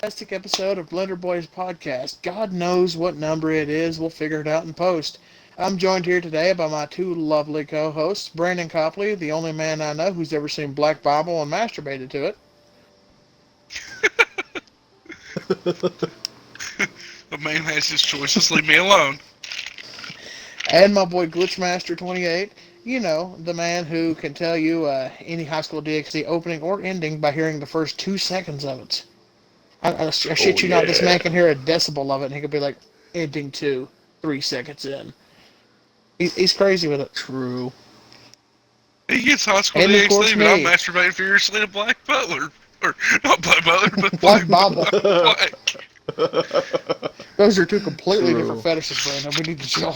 fantastic episode of Blender Boys podcast. God knows what number it is. We'll figure it out in post. I'm joined here today by my two lovely co-hosts, Brandon Copley, the only man I know who's ever seen Black Bible and masturbated to it, The man has his choices. Leave me alone. and my boy Glitchmaster28. You know, the man who can tell you any high school DxD opening or ending by hearing the first 2 seconds of it. I shit you not, this man can hear a decibel of it, and he could be like, ending 2, 3 seconds in. He's crazy with it. True. He gets high school And of course DxD, but I'm me. masturbating furiously to Black Butler. Or, not Black Butler, but Black Bible. Black. Those are two completely True. different fetishes, Brandon. We need to chill.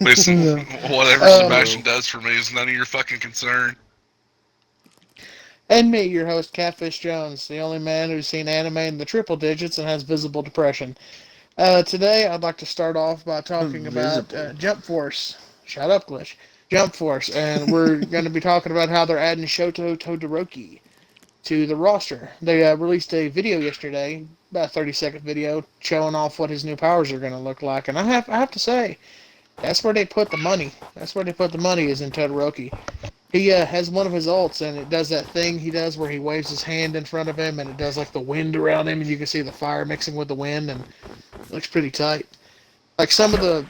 Listen, whatever Sebastian does for me is none of your fucking concern. And me, your host, Catfish Jones, the only man who's seen anime in the triple digits and has visible depression. Today, I'd like to start off by talking about Jump Force. Shut up, Glitch. Jump Force. And we're going to be talking about how they're adding Shoto Todoroki to the roster. They released a video yesterday, about a 30-second video, showing off what his new powers are going to look like. And I have to say, that's where they put the money. That's where they put the money, is in Todoroki. He has one of his ults, and it does that thing he does where he waves his hand in front of him, and it does like the wind around him, and you can see the fire mixing with the wind, and it looks pretty tight. Like some of the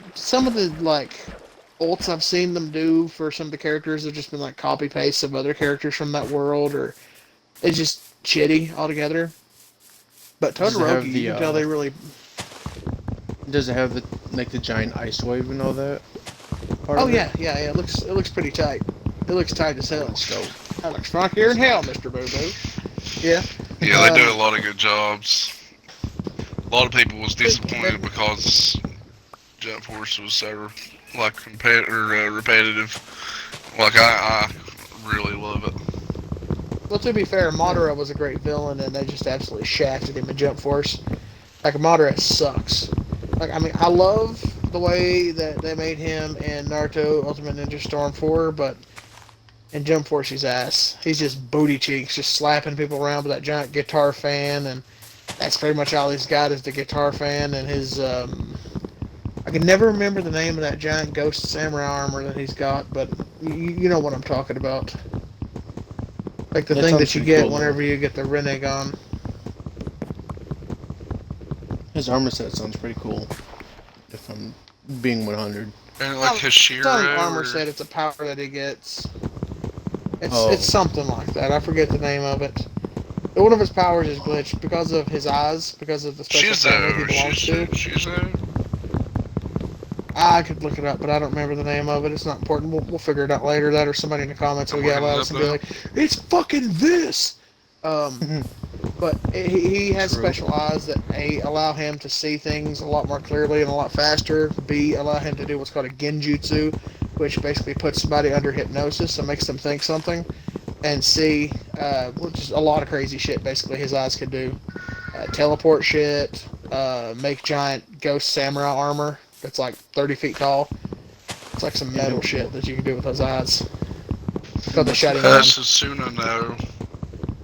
like ults I've seen them do for some of the characters have just been like copy paste of other characters from that world, or it's just shitty altogether. But Todoroki, you can tell they really. Does it have the giant ice wave and all that? Oh yeah. It looks pretty tight. It looks tight as hell. That looks fun here in hell, Mr. Boo Boo. Yeah. Yeah, they do a lot of good jobs. A lot of people was disappointed because Jump Force was so repetitive. Like I really love it. Well, to be fair, Madara was a great villain, and they just absolutely shafted him in Jump Force. Like, Madara sucks. Like, I mean, I love the way that they made him in Naruto Ultimate Ninja Storm 4, but in Jump Force, he's ass. He's just booty cheeks, just slapping people around with that giant guitar fan, and that's pretty much all he's got is the guitar fan and his, I can never remember the name of that giant ghost samurai armor that he's got, but you know what I'm talking about. Like the thing that you get whenever you get the Renegon. His armor set sounds pretty cool, if I'm being 100. And like Hashira. It's not an armor set, it's a power that he gets. It's something like that. I forget the name of it. One of his powers is glitched because of his eyes, because of the special family he belongs to. Shizo. I could look it up, but I don't remember the name of it. It's not important. We'll figure it out later. That or somebody in the comments will yell at us and be like, "It's fucking this." But he has special eyes that A, allow him to see things a lot more clearly and a lot faster. B, allow him to do what's called a genjutsu, which basically puts somebody under hypnosis and makes them think something. And C, which is a lot of crazy shit basically his eyes can do. Teleport shit, make giant ghost samurai armor that's like 30 feet tall. It's like some metal shit that you can do with those eyes. It's called the Shining Eye. Susanoo.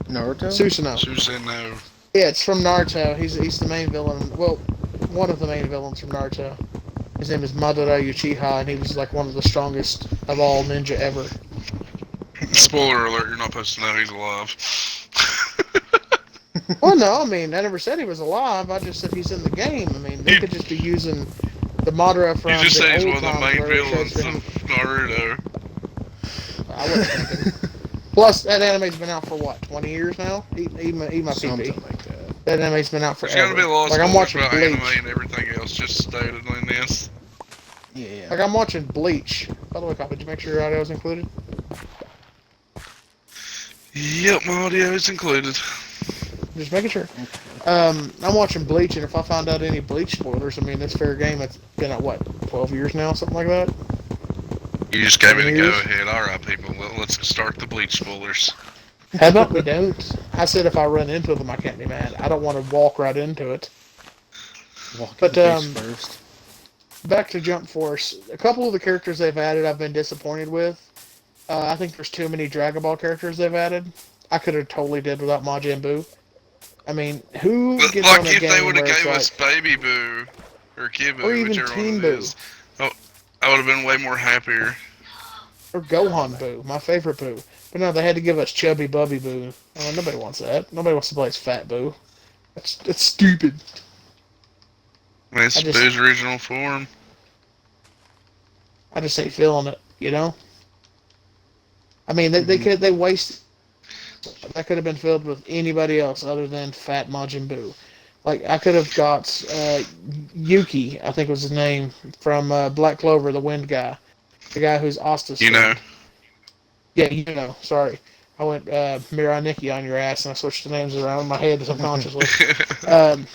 Naruto? Susanoo. Yeah, it's from Naruto. He's the main villain. Well, one of the main villains from Naruto. His name is Madara Uchiha, and he was like one of the strongest of all ninja ever. Spoiler alert, you're not supposed to know he's alive. Well, no, I mean, I never said he was alive. I just said he's in the game. I mean, they could just be using the Madara from You just the said he's old one of the times main where it villains shows of him. Naruto. I wasn't thinking. Plus, that anime's been out for what, 20 years now? Eat my Something pee-pee. like that. That anime's been out There's forever. gotta be a lot of Like, I'm spoilers watching about Bleach. anime and everything else just stated in this. Yeah. Like, I'm watching Bleach. By the way, Cop, did you make sure your audio was included? Yep, my audio is included. Just making sure. I'm watching Bleach, and if I find out any Bleach spoilers, I mean, it's fair game. It's been at, what, 12 years now, something like that? You just gave me the go-ahead. Alright, people, let's start the Bleach spoilers. How about we don't? I said if I run into them, I can't be mad. I don't want to walk right into it. But first. Back to Jump Force. A couple of the characters they've added I've been disappointed with. I think there's too many Dragon Ball characters they've added. I could have totally did without Majin Buu. I mean, who But gets on like a if they game would have where it's gave us like, Baby Boo or Kid or Boo, even whichever one Teen it Buu is, oh, I would have been way more happier. or Gohan Buu, my favorite Buu? But no, they had to give us Chubby Bubby Buu. I mean, nobody wants that. Nobody wants to play as Fat Buu. That's stupid. I mean, I it's just Boo's original form. I just ain't feeling it. You know. I mean, Hmm. they waste that could have been filled with anybody else other than Fat Majin Buu. Like I could have got Yuki, I think was his name, from Black Clover, the Wind guy, the guy who's Asta's You know. friend. Yeah, you know. Sorry, I went Mirai Nikki on your ass, and I switched the names around in my head subconsciously. Um,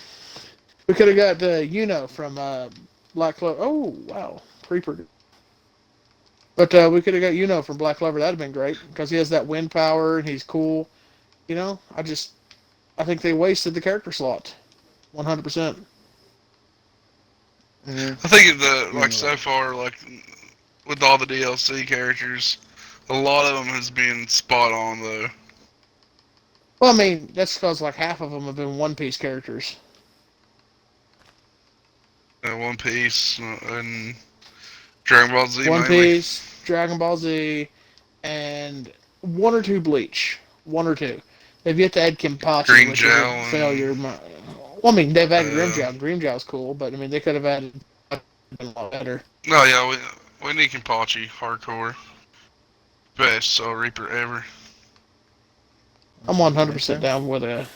we could have got from Black Clover. Oh wow, Creeper. But we could have got from Black Clover. That'd have been great because he has that wind power and he's cool. I think they wasted the character slot. 100%. Hmm. I think the You're like in the so right. far, like with all the DLC characters, a lot of them has been spot on though. Well, I mean, that's because like half of them have been One Piece characters. One Piece and Dragon Ball Z One mainly. Piece, Dragon Ball Z, and one or two Bleach. One or two. They've yet to add Kenpachi, Green which was a Jow failure. and Well, I mean, they've added uh, Grimjow. Grimjow's cool, but I mean, they could have added a lot better. no, yeah, we need Kenpachi hardcore, best Soul Reaper ever. I'm Right 100% there. down with a.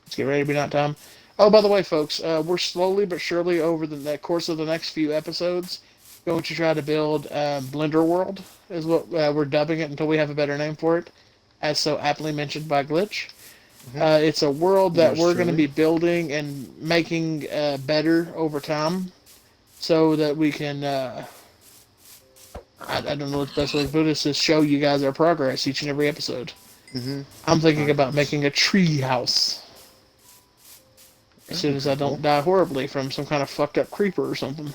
Let's get ready to be night time. Oh, by the way, folks, we're slowly but surely over the course of the next few episodes going to try to build Blender World, is what we're dubbing it until we have a better name for it, as so aptly mentioned by Glitch. Hmm. It's a world that Yours we're going to truly. be building and making better over time so that we can, I don't know what the best way to put this is, show you guys our progress each and every episode. Hmm. I'm thinking about Progress. making a tree house as That'd soon be as I pretty don't cool. die horribly from some kind of fucked up creeper or something.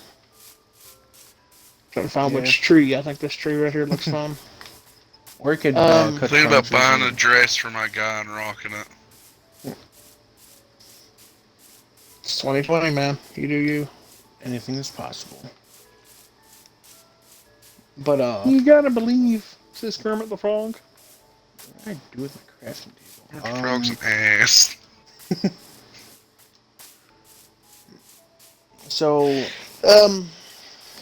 Trying to find Yeah. which tree. I think this tree right here looks fine. Or you could Um, cut Thinking about branches buying a and. dress for my guy and rocking it. it's 2020, man. You do you. Anything is possible. But You gotta believe, says Kermit the Frog. what do I do with my crafting table? Marky Frog's an ass. So Um,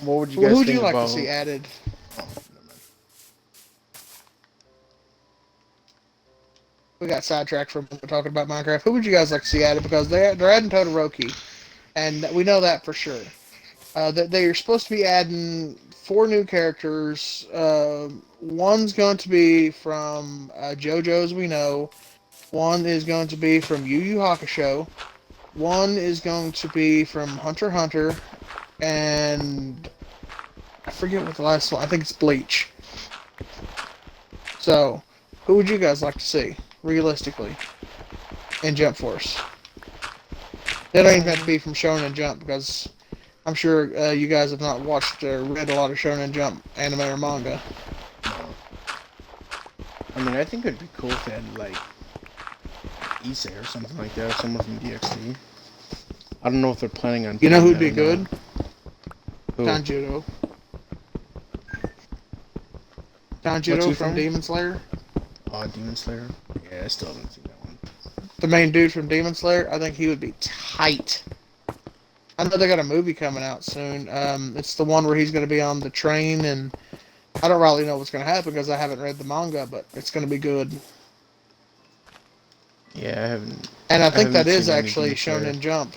what would you who guys would you think like to about? see added? Oh, never mind. We got sidetracked from talking about Minecraft. Who would you guys like to see added? Because they're adding Todoroki, and we know that for sure. That they are supposed to be adding four new characters. One's going to be from JoJo's, we know. One is going to be from Yu Yu Hakusho. One is going to be from Hunter x Hunter, and I forget what the last one. I think it's Bleach. So, who would you guys like to see realistically in Jump Force? They don't even have to Um, be from Shonen Jump because I'm sure you guys have not watched or read a lot of Shonen Jump anime or manga. no. I mean, I think it'd be cool if they had like Issei or something like that, or someone from DxD. I don't know if they're planning on You know doing who'd that be or not. good? Who? Tanjiro. What's Tanjiro he from from? Demon Slayer. Demon Slayer. Yeah, I still haven't seen that one. The main dude from Demon Slayer. I think he would be tight. I know they got a movie coming out soon. It's the one where he's going to be on the train, and I don't really know what's going to happen because I haven't read the manga, but it's going to be good. Yeah, I haven't. And I I think that haven't is seen any actually Demon Slayer. Shonen Jump.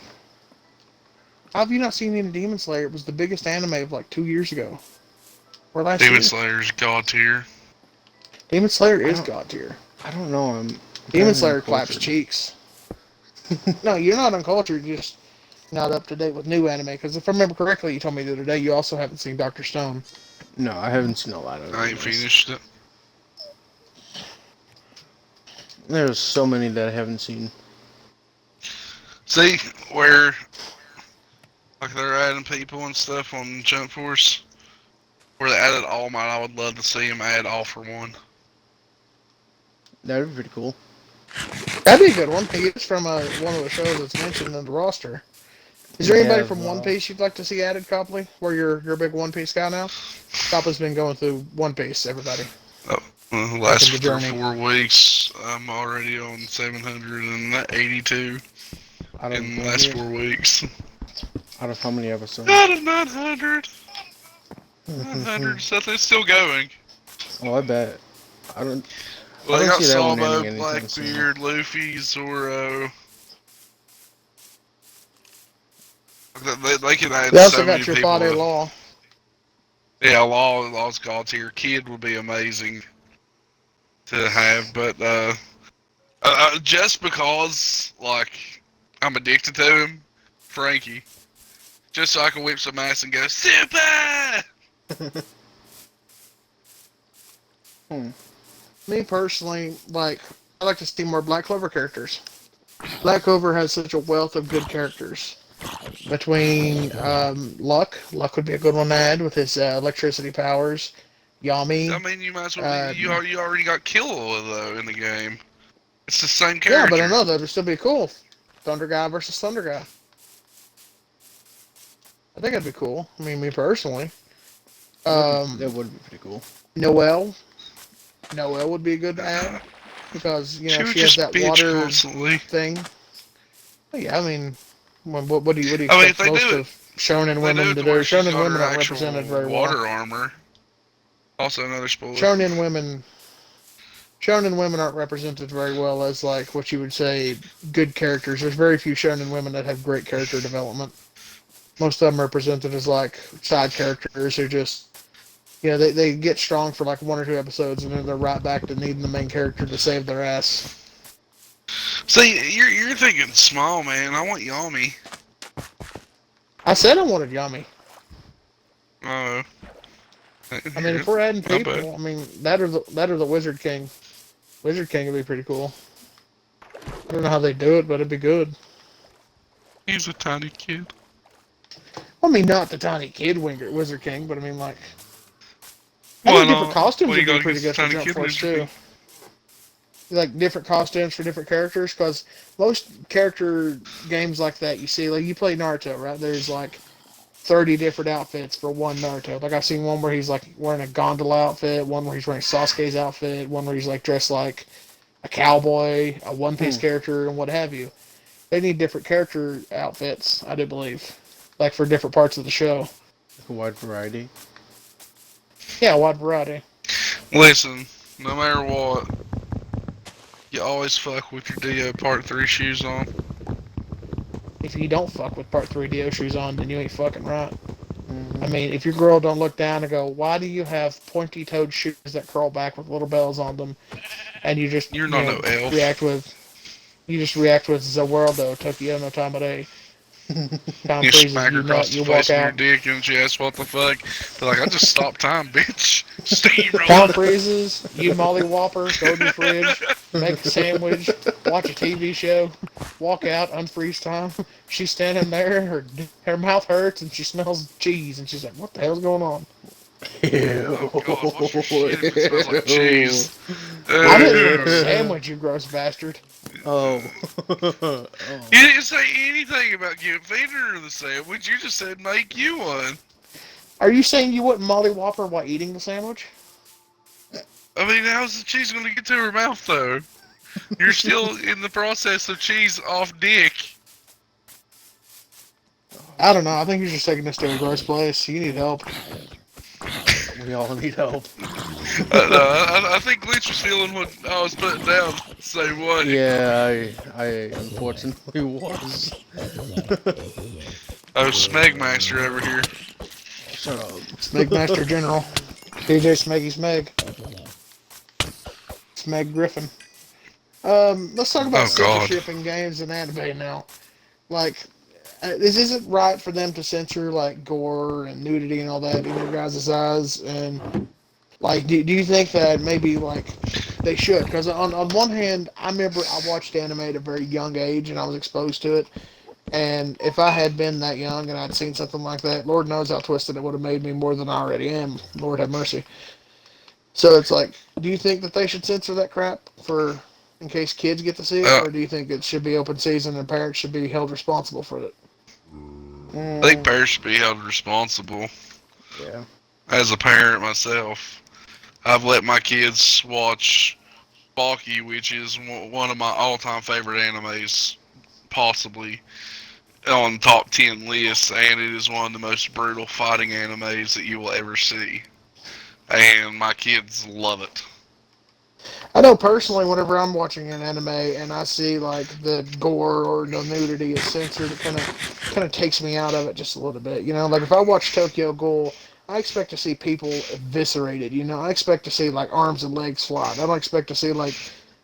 How have you not seen any Demon Slayer? It was the biggest anime of like 2 years ago or last Demon year. Slayer's god tier. Demon Slayer I is don't. god tier. I don't know. I'm Demon apparently Slayer claps uncultured. cheeks. No, you're not uncultured. You're just not up to date with new anime. Because if I remember correctly, you told me the other day you also haven't seen Doctor Stone. No, I haven't seen a lot of I ain't animes. finished it. There's so many that I haven't seen. See where like they're adding people and stuff on Jump Force. Where they added All Might, I would love to see them add All for One. That'd be pretty cool. That'd be a good one. He is from one of the shows that's mentioned in the roster. Is there They anybody have from One Piece you'd like to see added, Copley? Where you're a big One Piece guy now? Copley's been going through One Piece, everybody. Uh, Like in last the three or journey. 4 weeks, I'm already on 782 out of in how the last many? 4 weeks. Out of how many episodes? Out of 900. 900 something. It's still going. Oh, I bet. I don't. Well, I they don't got see that one Sabo, ending anytime soon. Blackbeard, Luffy, Zoro. They could add They also so many got your people. Fade Law. Yeah, Law's God tier. Kid would be amazing to have, but just because like I'm addicted to him, Frankie, just so I can whip some ass and go super. Me personally, I like to see more Black Clover characters. Black Clover has such a wealth of good characters. Between Luck would be a good one to add with his electricity powers. I Yami. mean, you might as well. Uh, You already got Killua though in the game. It's the same yeah, but I character. know that would still be cool. Thunder Guy versus Thunder Guy. I think that'd be cool. I mean, me personally. That would be pretty cool. Noelle. Noelle would be a good add because She would she has just that bitch water constantly. thing. Yeah, I mean, what do you I mean, if expect they most do it, of shonen they do women it to to do? where she's Shonen got women her aren't actual represented very well. water armor. Also, another spoiler. Shonen women aren't represented very well as like what you would say good characters. There's very few shonen women that have great character development. Most of them are presented as like side characters who just they get strong for like one or two episodes and then they're right back to needing the main character to save their ass. See, you're thinking small, man. I want Yami. I said I wanted Yami. Oh. I mean, if we're adding Not bad. people, I mean that or the Wizard King. Wizard King would be pretty cool. I don't know how they do it, but it'd be good. He's a tiny kid. I mean, not the tiny kid Wizard King, but I mean, like, I Why think different not? costumes What do would you be got pretty against good the for tiny Jump kid Force Wizard too. Like different costumes for different characters, because most character games like that, you see, like you play Naruto, right? There's like 30 different outfits for one Naruto. Like I've seen one where he's like wearing a gondola outfit, one where he's wearing Sasuke's outfit, one where he's like dressed like a cowboy, a One Piece character, and what have you. They need different character outfits, I do believe, like for different parts of the show. Like a wide variety. Yeah, wide variety. Listen, no matter what, you always fuck with your Dio Part 3 shoes on. If you don't fuck with Part 3 Dio shoes on, then you ain't fucking right. Mm-hmm. I mean, if your girl don't look down and go, why do you have pointy-toed shoes that curl back with little bells on them, and you just, You're not no react elf. with, you just react with Zaworld, Tokyo no Tamare. Time You freezes, smack her you nut, across the you walk face with your out. dick and she asks what the fuck. They're like, I just stopped time, bitch. Time Steamroller. freezes, you Molly Whopper, go to the fridge, make a sandwich, watch a TV show, walk out, unfreeze time. She's standing there, her mouth hurts, and she smells cheese, and she's like, what the hell's going on? Ew. Oh god, what's your shit if it smells like cheese? I didn't eat a sandwich, you gross bastard. Oh. Oh. You didn't say anything about feeding her the sandwich. You just said make you one. Are you saying you wouldn't Molly Whopper while eating the sandwich? I mean, how's the cheese going to get to her mouth, though? You're still in the process of cheese off dick. I don't know. I think you're just taking this to a gross place. You need help. We all need help. I think Glitch was feeling what I was putting down the same way. Yeah, I unfortunately was. Oh, Smegmaster over here. Shut up. Smegmaster General. DJ Smeggy Smeg. Smeg Griffin. Let's talk about Oh, God. censorship in games and anime now. Like, this isn't right for them to censor, like, gore and nudity and all that in your guys' eyes. And, like, do you think that maybe, like, they should? Because on one hand, I remember I watched anime at a very young age and I was exposed to it. And if I had been that young and I'd seen something like that, Lord knows how twisted it would have made me more than I already am. Lord have mercy. So it's like, do you think that they should censor that crap for in case kids get to see it, Uh, or do you think it should be open season and parents should be held responsible for it? I think Mm, parents should be held responsible. yeah. As a parent myself, I've let my kids watch Baki, which is one of my all-time favorite animes, possibly on top 10 lists, and it is one of the most brutal fighting animes that you will ever see. And my kids love it. I know personally, whenever I'm watching an anime and I see like the gore or the nudity is censored, it kind of takes me out of it just a little bit. You know, like if I watch Tokyo Ghoul, I expect to see people eviscerated. You know, I expect to see like arms and legs fly. I don't expect to see like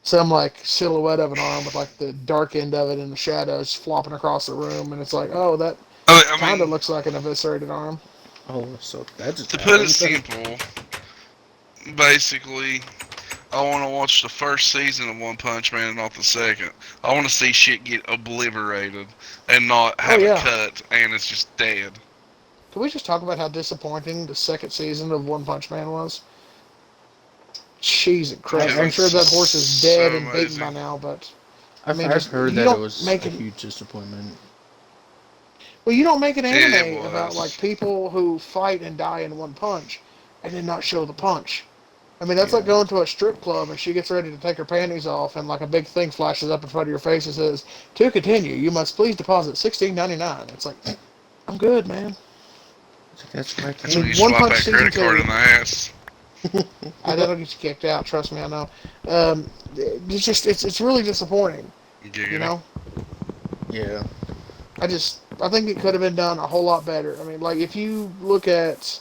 some like silhouette of an arm with like the dark end of it in the shadows flopping across the room, and it's like, oh, that I kind of mean, looks like an eviscerated arm. Oh, so that just to put it happened. simple, basically, I want to watch the first season of One Punch Man and not the second. I want to see shit get obliterated and not Oh have a yeah. cut and it's just dead. Can we just talk about how disappointing the second season of One Punch Man was? Cheese and Christ. I'm I, sure that horse is dead So and beaten by amazing. now, but I I've mean, I've just heard you that it don't was make a it. huge disappointment. Well, you don't make an It anime about like was. people who fight and die in one punch, and then not show the punch. I mean, that's like Yeah. going to a strip club and she gets ready to take her panties off, and like a big thing flashes up in front of your face and says, "To continue, you must please deposit $16.99." It's like, I'm good, man. It's like, that's what I I That's when mean, you came. One swipe Punch that season credit card two. in the ass. That'll get you kicked out. Trust me, I know. It's just it's really disappointing. You Giggity. know, Yeah. I think it could have been done a whole lot better. I mean, like if you look at,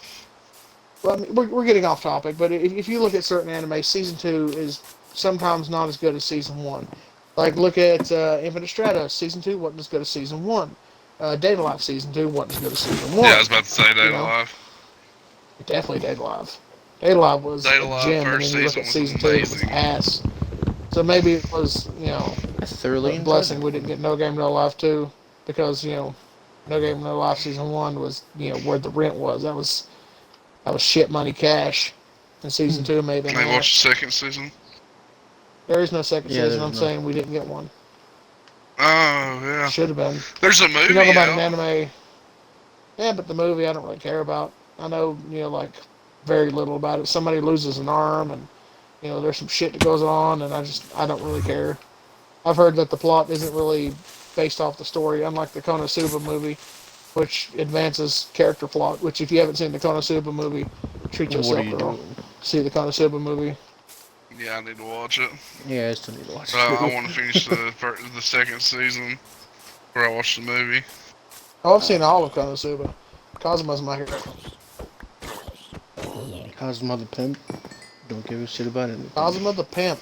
well, I mean, we're getting off topic, but if you look at certain anime, season two is sometimes not as good as season one. Like look at Infinite Stratos, season two wasn't as good as season one. Data Life season two wasn't as good as season Yeah, I one. was about to say You Data know, Life. definitely Data Life. Data Life was Data a Life gem, and first then you look season at was season two, it was amazing. ass. So maybe it was, I thoroughly a enjoyed blessing that we didn't one. get No Game No Life too, because No Game No Life season one was where the rent was. That was shit money cash, and season two made them I that. watched the second season. There is no second Yeah, season. there's I'm no. saying we didn't get one. Oh, yeah. Should have been. There's a You talk movie about an out. anime, yeah, but the movie I don't really care about. I know like very little about it. Somebody loses an arm, and there's some shit that goes on, and I don't really care. I've heard that the plot isn't really based off the story, unlike the Konosuba movie, which advances character plot. Which, if you haven't seen the Konosuba movie, treat What are yourself, you girl. doing? See the Konosuba movie. Yeah, I need to watch it. Yeah, I still need to But watch it I too. want to finish the second season where I watched the movie. Oh, I've seen all of Konosuba. Kazuma's my hero. How's Mother Pimp? Don't give a shit about anything. Kazuma the pimp.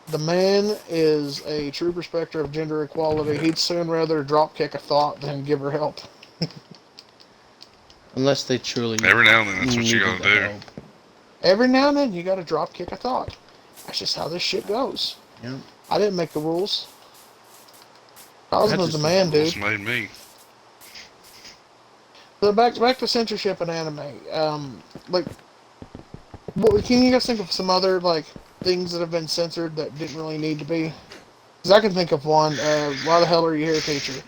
The man is a true respecter of gender equality. He'd soon rather drop kick a thought than give her help. Unless they truly Every now and then, that's what you needed gotta the do. help. Every now and then, you gotta drop kick a thought. That's just how this shit goes. Yeah. I didn't make the rules. I Kazuma's the just man, Rules dude. made me. So back to censorship and anime. Like, can you guys think of some other like things that have been censored that didn't really need to be? Because I can think of one. Why the hell are you here, teacher?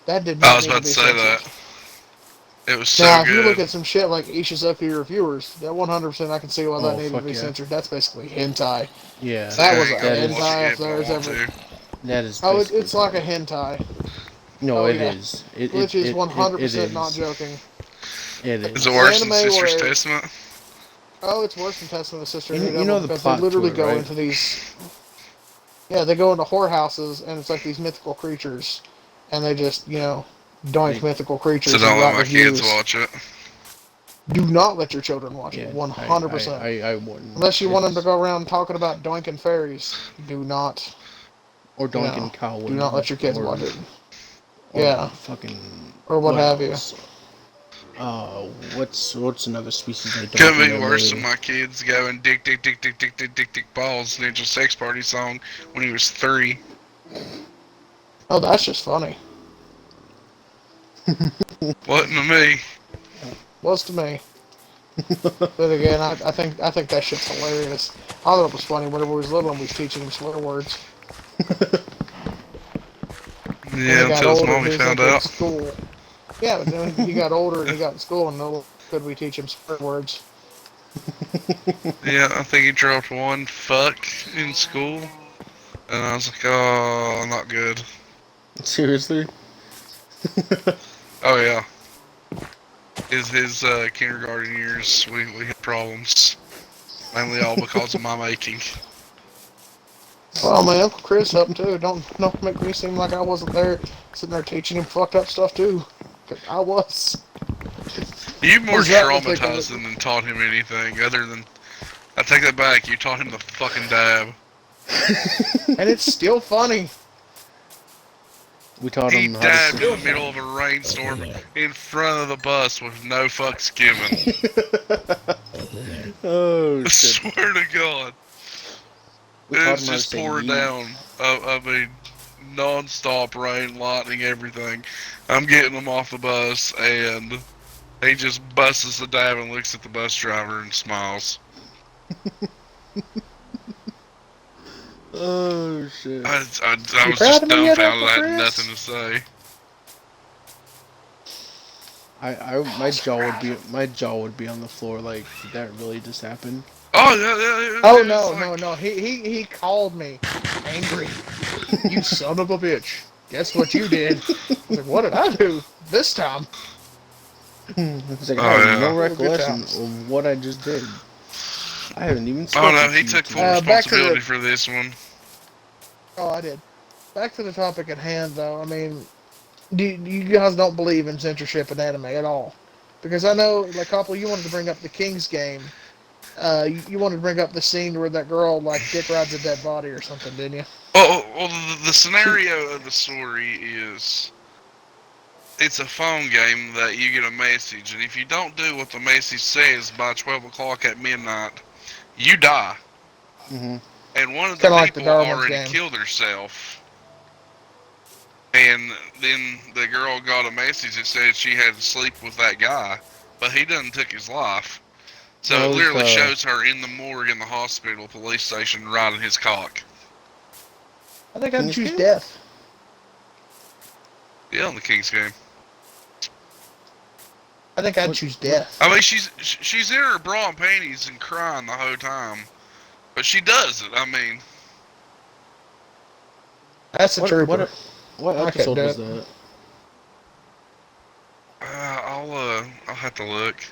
That did I not was need to about to be say censored. that. It was so Now, if you look good. at some shit like Ishizuki Reviewers, that 100% I can see why that Oh needed to fuck be yeah. censored. That's basically hentai. Yeah. See, That I was ain't a got That to watch is it hentai if yet, but I there's want ever. to. that is Oh, basically it's like a porn. hentai. No, Oh it yeah, is. Glitch is It 100% not is. joking. It Is it An is. worse than anime Sister's where Testament? it's worse than Testament of Sister You, New you Devil know the because they plot to literally it, go right? into these. Yeah, they go into whorehouses and it's like these mythical creatures, and they just doink They, mythical So creatures and don't let write my kids reviews. watch it. Do not let your children watch it. yeah, 100%. I wouldn't. Unless you want them to It's go around talking about doinking fairies, do not, or you Duncan know, Cow do not women let your kids watch it. or Yeah, fucking or what what have you. else? What's another species I don't Couldn't be worse than remember? my kids going dick dick dick dick dick dick dick dick balls Ninja Sex Party song when he was 3. Oh, that's just funny. Wasn't to me. Was to me. But again, I think that shit's hilarious. I thought it was funny whenever we was little and we was teaching him swear words. When he Yeah, got until his older, mommy he was in found good out. school. Yeah, but then he got older and he got in school, and no could we teach him swear words. Yeah, I think he dropped one fuck in school, and I was like, oh, not good. Seriously? Oh yeah, his kindergarten years, we had problems, mainly all because of my making. Well, my Uncle Chris helped too. Don't make me seem like I wasn't there, sitting there teaching him fucked up stuff too. 'Cause I was. You I more was right in the thick of traumatized it. than taught him anything other than. I take that back. You taught him the fucking dab. And it's still funny. We taught He him how to dabbed in Still the middle funny. of a rainstorm in front of the bus with no fucks given. Oh I shit. swear to God. We taught It's him how to just say pouring yeet. down. I mean, non-stop rain, lightning, everything. I'm getting him off the bus, and he just busts the dab and looks at the bus driver and smiles. Oh shit. I You was proud just of me yet, dumbfounded. Uncle I had nothing Chris? to say. My jaw would be on the floor. Like, did that really just happen? Oh yeah, Oh it was no, no, like, no. He called me angry. You son of a bitch. Guess what you did? I was like, what did I do this time? It's like I oh have no yeah. Oh, good recollection times. of what I just did. I haven't even Oh spoken no, he to you took full today. Back to responsibility the. for this one. Oh, I did. Back to the topic at hand, though. I mean, you guys don't believe in censorship in anime at all? Because I know, like, couple, you wanted to bring up the King's game. You wanted to bring up the scene where that girl like dick rides a dead body or something, didn't you? Well, the She, scenario of the story is it's a phone game that you get a message, and if you don't do what the message says by 12 o'clock at midnight, you die. Hmm. And one of the kind of like the people Darwin's already game. killed herself. And then the girl got a message that said she had to sleep with that guy, but he done took his life. So That it was literally the. shows her in the morgue in the hospital police station riding his cock. I think I'd King's choose game? death. Yeah, in the Kings game. I think I'd What? choose What? death. I mean, she's in her bra and panties and crying the whole time, but she does it. I mean, That's a What? trooper. What I couldn't episode do was it. that? I'll have to look.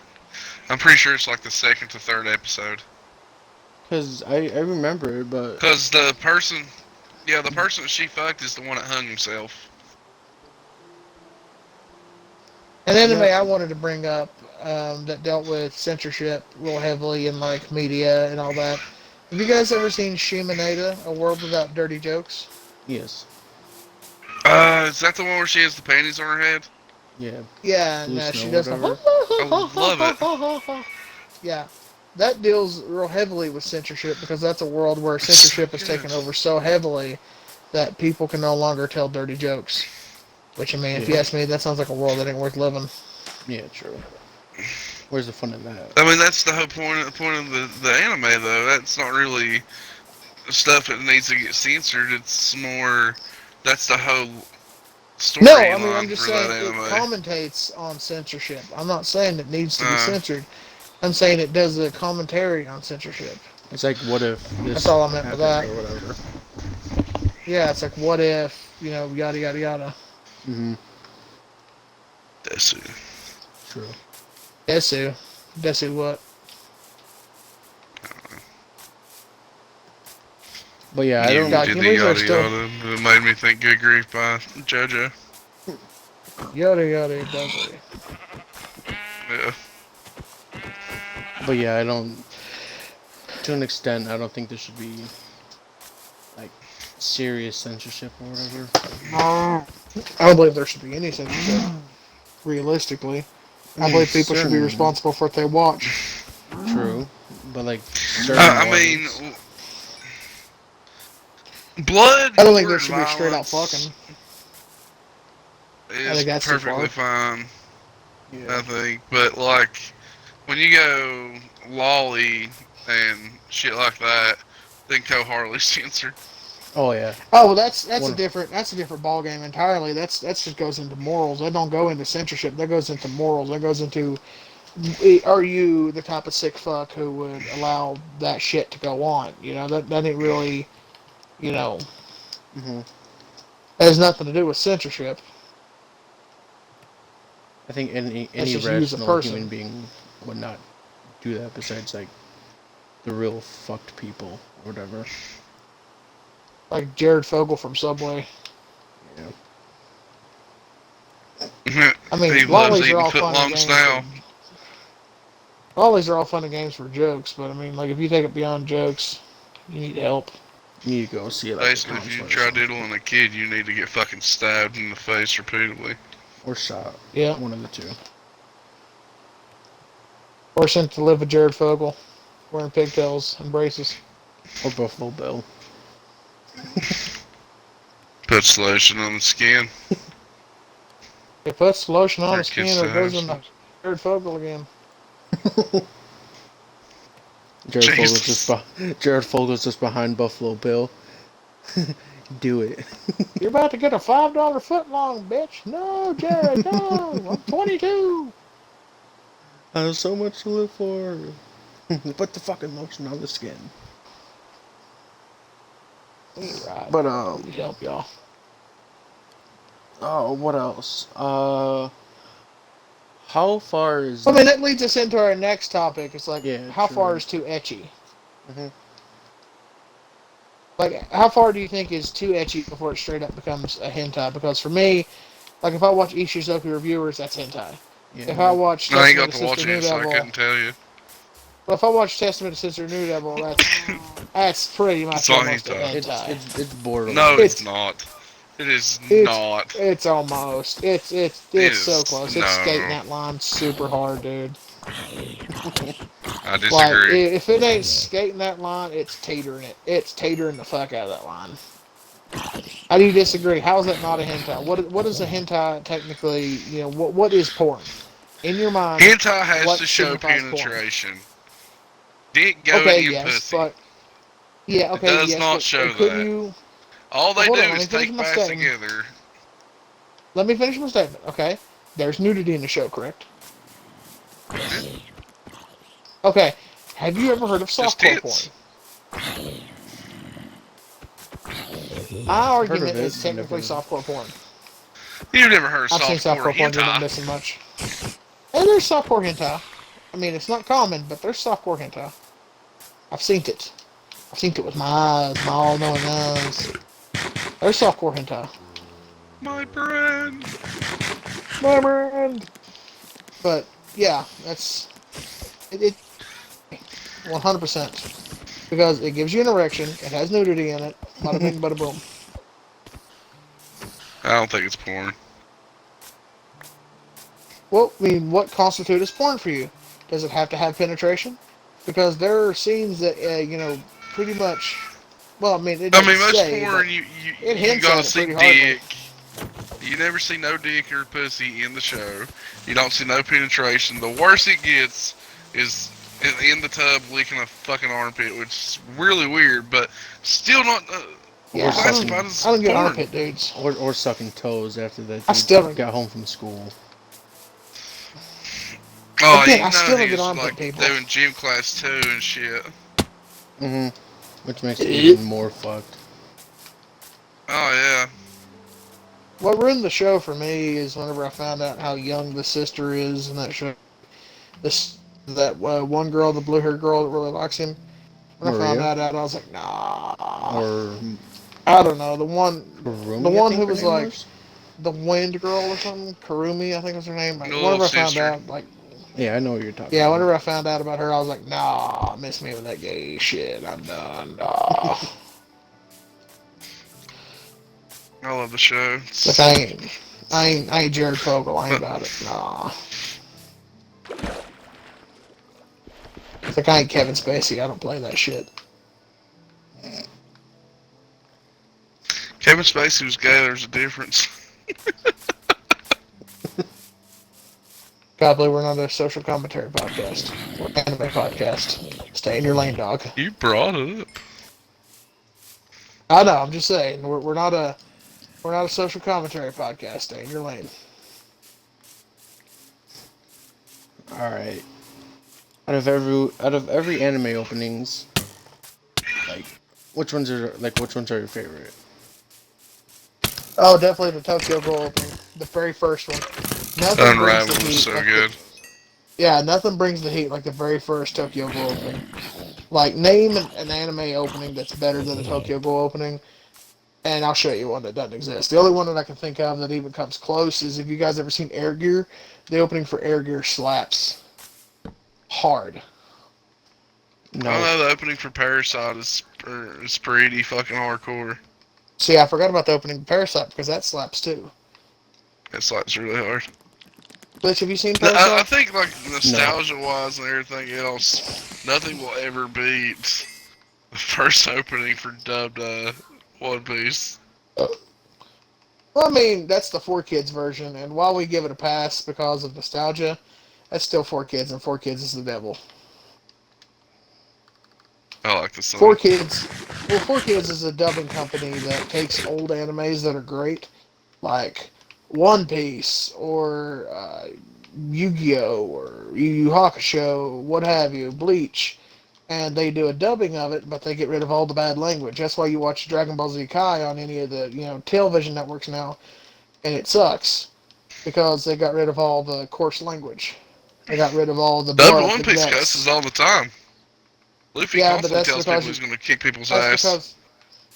I'm pretty sure it's like the second to third episode. Because I remember it, but Cause the person, yeah, the person that she fucked is the one that hung himself. An anime yeah, I wanted to bring up that dealt with censorship real heavily in like media and all that. Have you guys ever seen Shimoneta, A World Without Dirty Jokes? yes, Is that the one where she has the panties on her head? yeah, Yeah, and blue snow, she or does the whatever. I love it. yeah. That deals real heavily with censorship because that's a world where It's so censorship has good. taken over so heavily that people can no longer tell dirty jokes. Which I mean, if you Yeah, ask me, that sounds like a world that ain't worth living. yeah, true. Where's the fun in that? I mean, that's the whole point of the anime, though. That's not really stuff that needs to get censored. It's more that's the whole No, I mean, I'm storyline just for that saying it anime. commentates on censorship. I'm not saying it needs to be Uh, censored. I'm saying it does a commentary on censorship. It's like, what if That's this all I meant by happened that. or whatever. Yeah, it's like, what if, yada, yada, yada. Mm-hmm. that's it. True. Desu. Desu what? But yeah, I You don't. did the Documentaries are yada still yada. It made me think Good Grief by JoJo. yada, yada, does it. Yeah. But yeah, I don't. To an extent, I don't think there should be like serious censorship or whatever. I don't believe there should be any censorship, realistically. I I mean, believe people should be certain responsible for what they watch. true, but like certain I ones. mean, blood, I don't think gore, there and should be straight out violence fucking. I is think that's too perfectly far. fine. Yeah. I think, but like when you go lolly and shit like that, then Co Harley censor. Oh yeah. Oh, well, that's a One. different ball game entirely. That's just goes into morals. That don't go into censorship. That goes into morals. That goes into are you the type of sick fuck who would allow that shit to go on? You know that ain't really you know Hmm. has nothing to do with censorship. I think That's any just you as a rational human person. being would not do that. Besides, like the real fucked people or whatever. Like Jared Fogle from Subway. Yeah. I mean, He loves lollies are eating all fun and footlongs games for now. lollies are all fun and games for jokes, but I mean, like if you take it beyond jokes, you need help. You need to go see like a Basically, if you counselor or try something, diddling a kid, you need to get fucking stabbed in the face repeatedly. or shot. Yeah, One of the two. or sent to live with Jared Fogle, wearing pigtails and braces. Or Buffalo Bill. Puts lotion on the skin. It puts lotion on Or the kids skin, or to it goes have into sex. Jared Fogle again. Jesus. Jared Fogel's just behind Buffalo Bill. Do it. You're about to get a $5 foot long, bitch. No, Jared, no. I'm 22. I have so much to live for. Put the fucking lotion on the skin. We need a ride. But We need help, y'all. oh, what else? How far is I mean, like? that leads us into our next topic. It's like, Yeah, how far true. is too etchy? Hmm. Like, how far do you think is too etchy before it straight up becomes a hentai? Because for me, like, if I watch Ishizoku Reviewers, that's hentai. Yeah, If I like watch I ain't Testament got to to Sister watch New it, so I Devil, couldn't tell you. well, if I watch Testament to Sister New Devil, that's pretty It's much all almost a hentai. hentai. it's No, borderline. it's It's not. It is it's not. it's almost It it's so is close. It's skating no. that line super hard, dude. I Like disagree. if it ain't skating that line, it's teetering it. It's teetering the fuck out of that line. How do you disagree? How is that not a hentai? What is a hentai technically? You know what is porn? In your mind, Hentai has what to show signifies porn? penetration. Dick going Okay, in yes, pussy. but yeah, It okay, does yes, not but show couldn't that. you? All Well, they hold do on. Let is me finish take my baths statement. together. Let me finish my statement. Okay, there's nudity in the show, correct? Yeah, Okay. Have you ever heard of just softcore porn? tits. My I've heard of argument it, is technically never. softcore porn. You've never heard of I've seen softcore softcore porn. You're not hentai. missing much. And there's softcore hentai. I mean, it's not common, but there's softcore hentai. I've seen it. I've seen it with my eyes, my all-knowing eyes. There's softcore hentai. My brand. My brand. But yeah, that's it. 100% because it gives you an erection. It has nudity in it. Bada bing, bada boom. I don't think it's porn. Well, I mean, what constitutes porn for you? Does it have to have penetration? Because there are scenes that pretty much. Well, I mean, it I doesn't mean, most say, porn but you it you hints gotta at it see pretty hardly. dick. You never see no dick or pussy in the show. You don't see no penetration. The worst it gets is in the tub licking a fucking armpit, which is really weird, but still not Or Yeah, classified sucking, as I don't get porn. armpit dudes. or sucking toes after that I dude still don't. got home from school. Oh, Again, you I know still don't he get was armpit like people. doing gym class too and shit. Hmm. Which makes it Eh. even more fucked. Oh yeah. What ruined the show for me is whenever I found out how young the sister is in that show. This that one girl, the blue haired girl that really likes him. When I found Maria that out, I was like, nah. or I don't know the Kurumi, I one think who her was name like was. the wind girl or something, Karumi, I think was her name. The Like, little whenever I found sister. out, like, Yeah, I know what you're talking yeah, about. whenever I found out about her, I was like, nah, miss me with that gay shit. I'm done. Nah. I love the show. Like I ain't Jared Fogle. I ain't about it. Nah. It's like I ain't Kevin Spacey. I don't play that shit. Kevin Spacey was gay. There's a difference. Probably we're not a social commentary podcast. We're an anime podcast. Stay in your lane, dog. You brought it up. I know. I'm just saying we're not a social commentary podcast. Stay in your lane. All right. Out of every anime openings, like which ones are your favorite? Oh, definitely the Tokyo Ghoul opening, the very first one. Nothing brings the Unravel was heat so like the good. yeah, nothing brings the heat like the very first Tokyo Ghoul opening. Like name an anime opening that's better than the Tokyo Ghoul opening, and I'll show you one that doesn't exist. The only one that I can think of that even comes close is if you guys ever seen Air Gear, the opening for Air Gear slaps hard. I No. know the opening for Parasite is pretty fucking hardcore. See, I forgot about the opening of Parasite because that slaps too. It's really hard. Glitch, have you seen I Parasite? think like No. nostalgia wise and everything else, nothing will ever beat the first opening for dubbed One Piece. Uh, well, I mean, that's the 4 Kids version, and while we give it a pass because of nostalgia, that's still 4 Kids, and 4 Kids is the devil. I like the song. 4 Kids, well, 4 Kids is a dubbing company that takes old animes that are great, like One Piece or Yu-Gi-Oh or Yu Yu Hakusho, what have you, Bleach, and they do a dubbing of it, but they get rid of all the bad language. That's why you watch Dragon Ball Z Kai on any of the television networks now, and it sucks because they got rid of all the coarse language. They got rid of all the Dubbed blood, One the Piece cusses guts. all the time. Luffy Yeah, but constantly that's tells people because he's gonna kick people's that's ass. because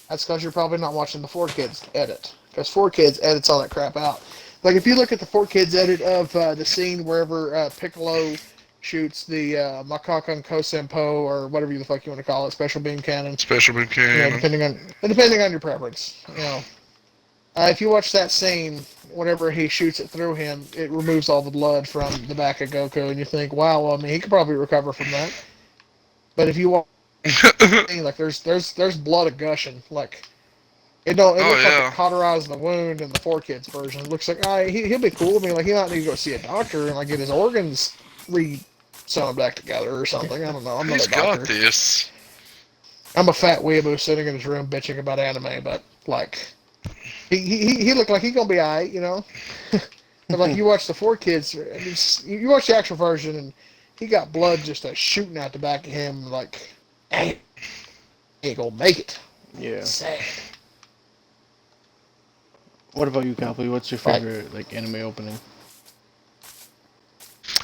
that's because you're probably not watching the 4 Kids edit. Because 4 Kids edits all that crap out. Like if you look at the 4 Kids edit of the scene wherever Piccolo shoots the Makakan Kosenpo or whatever the fuck you want to call it, special beam cannon. Special Boom Cannon. Depending on your preference. If you watch that scene, whenever he shoots it through him, it removes all the blood from the back of Goku, and you think, wow, well, I mean, he could probably recover from that. But if you watch, like, there's blood gushing, like. It Oh looks like it yeah. cauterized the wound in the 4 Kids version. It looks like he'll be cool. I mean, like he might need to go see a doctor and like get his organs sewn back together or something. I don't know. I'm not He's a got doctor. this. I'm a fat weeaboo sitting in his room bitching about anime, but like he looked like he gonna be alright. But like you watch the 4 Kids, you watch the actual version, and he got blood just shooting out the back of him. Like, hey, he ain't gonna make it. Yeah. Sad. What about you, Cowboy? What's your Like, favorite like anime opening?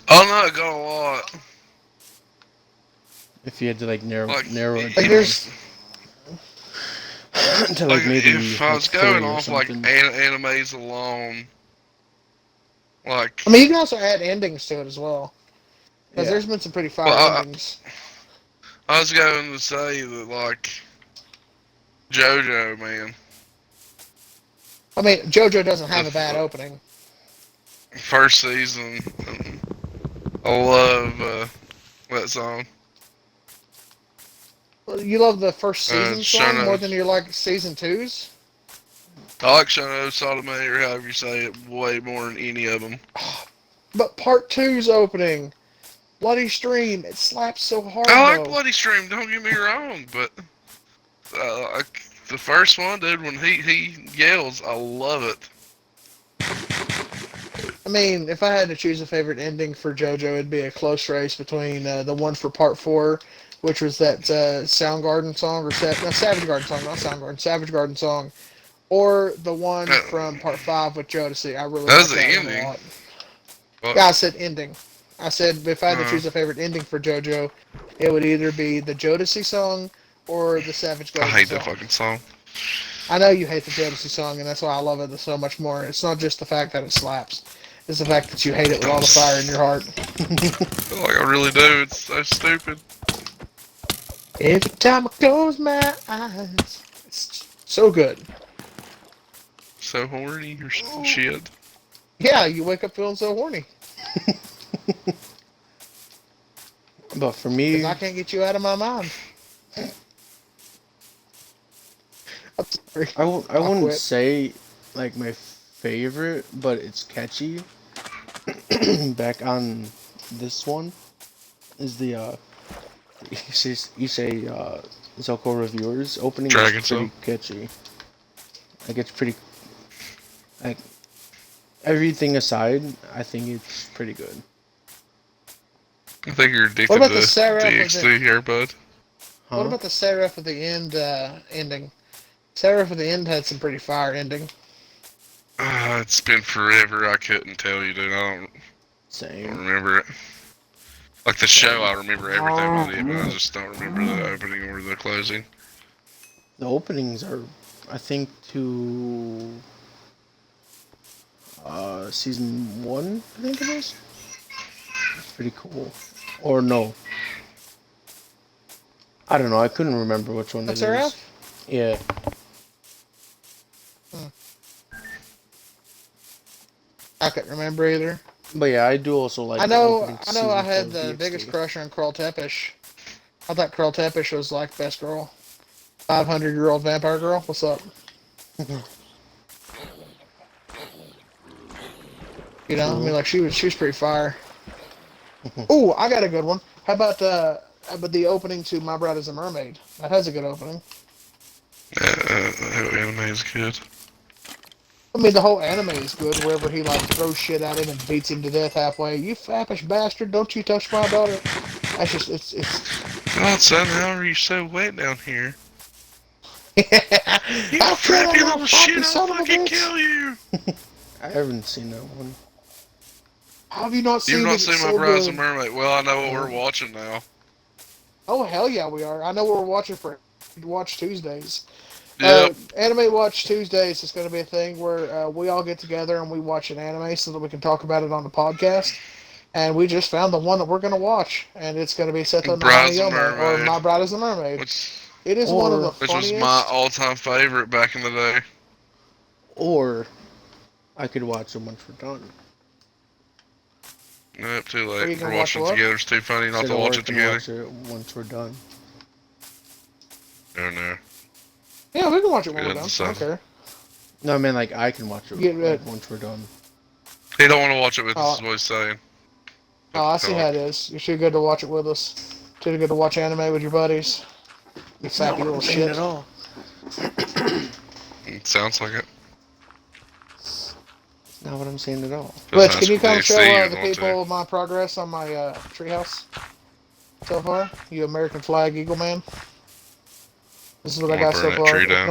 Oh no, I got a lot. If you had to like Like, narrow it like down there's to like like maybe if I like was going 3 or off like something. animes alone, like I mean, you can also add endings to it as well, because Yeah. there's been some pretty well, fire endings. I was going to say that like JoJo, man, I mean, JoJo doesn't the have a bad opening. first season, I love that song. You love the first season song more Shono, than you like season two's. I like Shono Sodomy or however you say it way more than any of them. But part two's opening, Bloody Stream, it slaps so hard I like though. Bloody Stream. Don't get me wrong, but the first one, dude, when he yells, I love it. I mean, if I had to choose a favorite ending for JoJo, it'd be a close race between the one for part four, which was that Soundgarden song, or no, Savage Garden song, not Soundgarden, Savage Garden song, or the one Uh, from part five with Jodeci. I really that was like the that one a ending. lot. But Yeah, I said ending. I said if I had to uh, choose a favorite ending for JoJo, it would either be the Jodeci song or the Savage I Garden hate that song. fucking song. I know you hate the Jodeci song, and that's why I love it so much more. It's not just the fact that it slaps; it's the fact that you hate it with all the fire in your heart. Like I really do. It's so stupid. Every time I close my eyes, it's so good. So horny or some shit. Yeah, you wake up feeling so horny But for because me, I can't get you out of my mind. I'm sorry. I I'll wouldn't quit. say like my favorite, but it's catchy. back on this one is the Issei Zelko Reviewers opening is Dragon pretty Soul. catchy. Like it's pretty like everything aside, I think it's pretty good. I think you're What addicted about the to Seraph of the DXT here, bud. What Huh? about the Seraph of the End ending? Seraph of the End had some pretty fire ending. It's been forever. I couldn't tell you, dude. I don't Same. remember it. Like the show, Same. I remember everything about it, but I just don't remember the opening or the closing. The openings are, I think, to season one. I think it is. It's pretty cool. Or no, I don't know. I couldn't remember which one That it is. Seraph? Yeah, Hmm. I couldn't remember either. but yeah, I do also I like the know, opening to I know. I season four had of the biggest DXT. crush on Curl Tepish. I thought Curl Tepish was like best girl, 500-year-old vampire girl. What's up? You know, I mean, True. like she was pretty fire. Ooh, I got a good one. How about the opening to My Bride is a Mermaid? That has a good opening. That anime is good. I mean, the whole anime is good. Wherever he like throws shit at him and beats him to death halfway. You fappish bastard! Don't you touch my daughter? That's just it's. God, son, how are you so wet down here? You I'll tread on crappy my little shit, floppy I'll son of a fucking bitch. kill you! I haven't seen that one. How have you not You've seen not it? It's seen My so Bride's a good. Mermaid. Well, I know what No. we're watching now. Oh hell yeah, we are. I know what we're watching for Watch Tuesdays. Yep. Anime Watch Tuesdays is going to be a thing where we all get together and we watch an anime so that we can talk about it on the podcast. And we just found the one that we're going to watch, and it's going to be Seto no Bride's a Hanayome, or Mermaid. My Bride is a Mermaid. Which It is one of the Or which was my funniest. all-time favorite back in the day. or I could watch it once we're done. Nope, too Or late. you can We're watch watching it what? together. It's too funny not Said to watch or I it can together. watch it once we're done. No, no. Yeah, we can watch it We when we're didn't done. I don't decide. care. No, I mean like I can watch it Get it. like once we're done. He don't want to watch it with us, Oh, is what he's saying. oh, Have to I see how talk. it is. You're too good to watch it with us. Too good to watch anime with your buddies. You That's not sappy what I'm little saying at shit. all. It sounds like it. That's not what I'm saying at all. Because Butch, high can you school come show DxD you would the want to. people my progress on my treehouse so far? You American flag eagle man. This is what I I want got to burn so that far. tree down.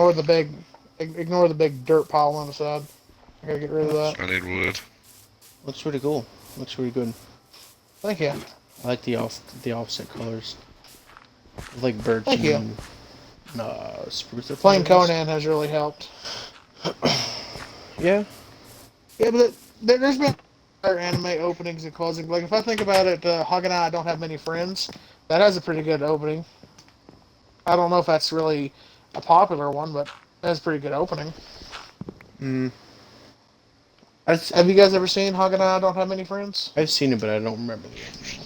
Ignore the big dirt pile on the side. I gotta get rid of that. I need wood. Looks pretty cool. Looks pretty good. Thank you. I like the offset colors. Like birch Thank you. and spruce. I think Playing it is. Conan has really helped. Yeah. Yeah, but there's been other anime openings and closings. Like if I think about it, Hog and I don't have many friends. That has a pretty good opening. I don't know if that's really a popular one, but that's a pretty good opening. Mm. I've, Have you guys ever seen Hog and I don't have many friends? I've seen it, but I don't remember the opening.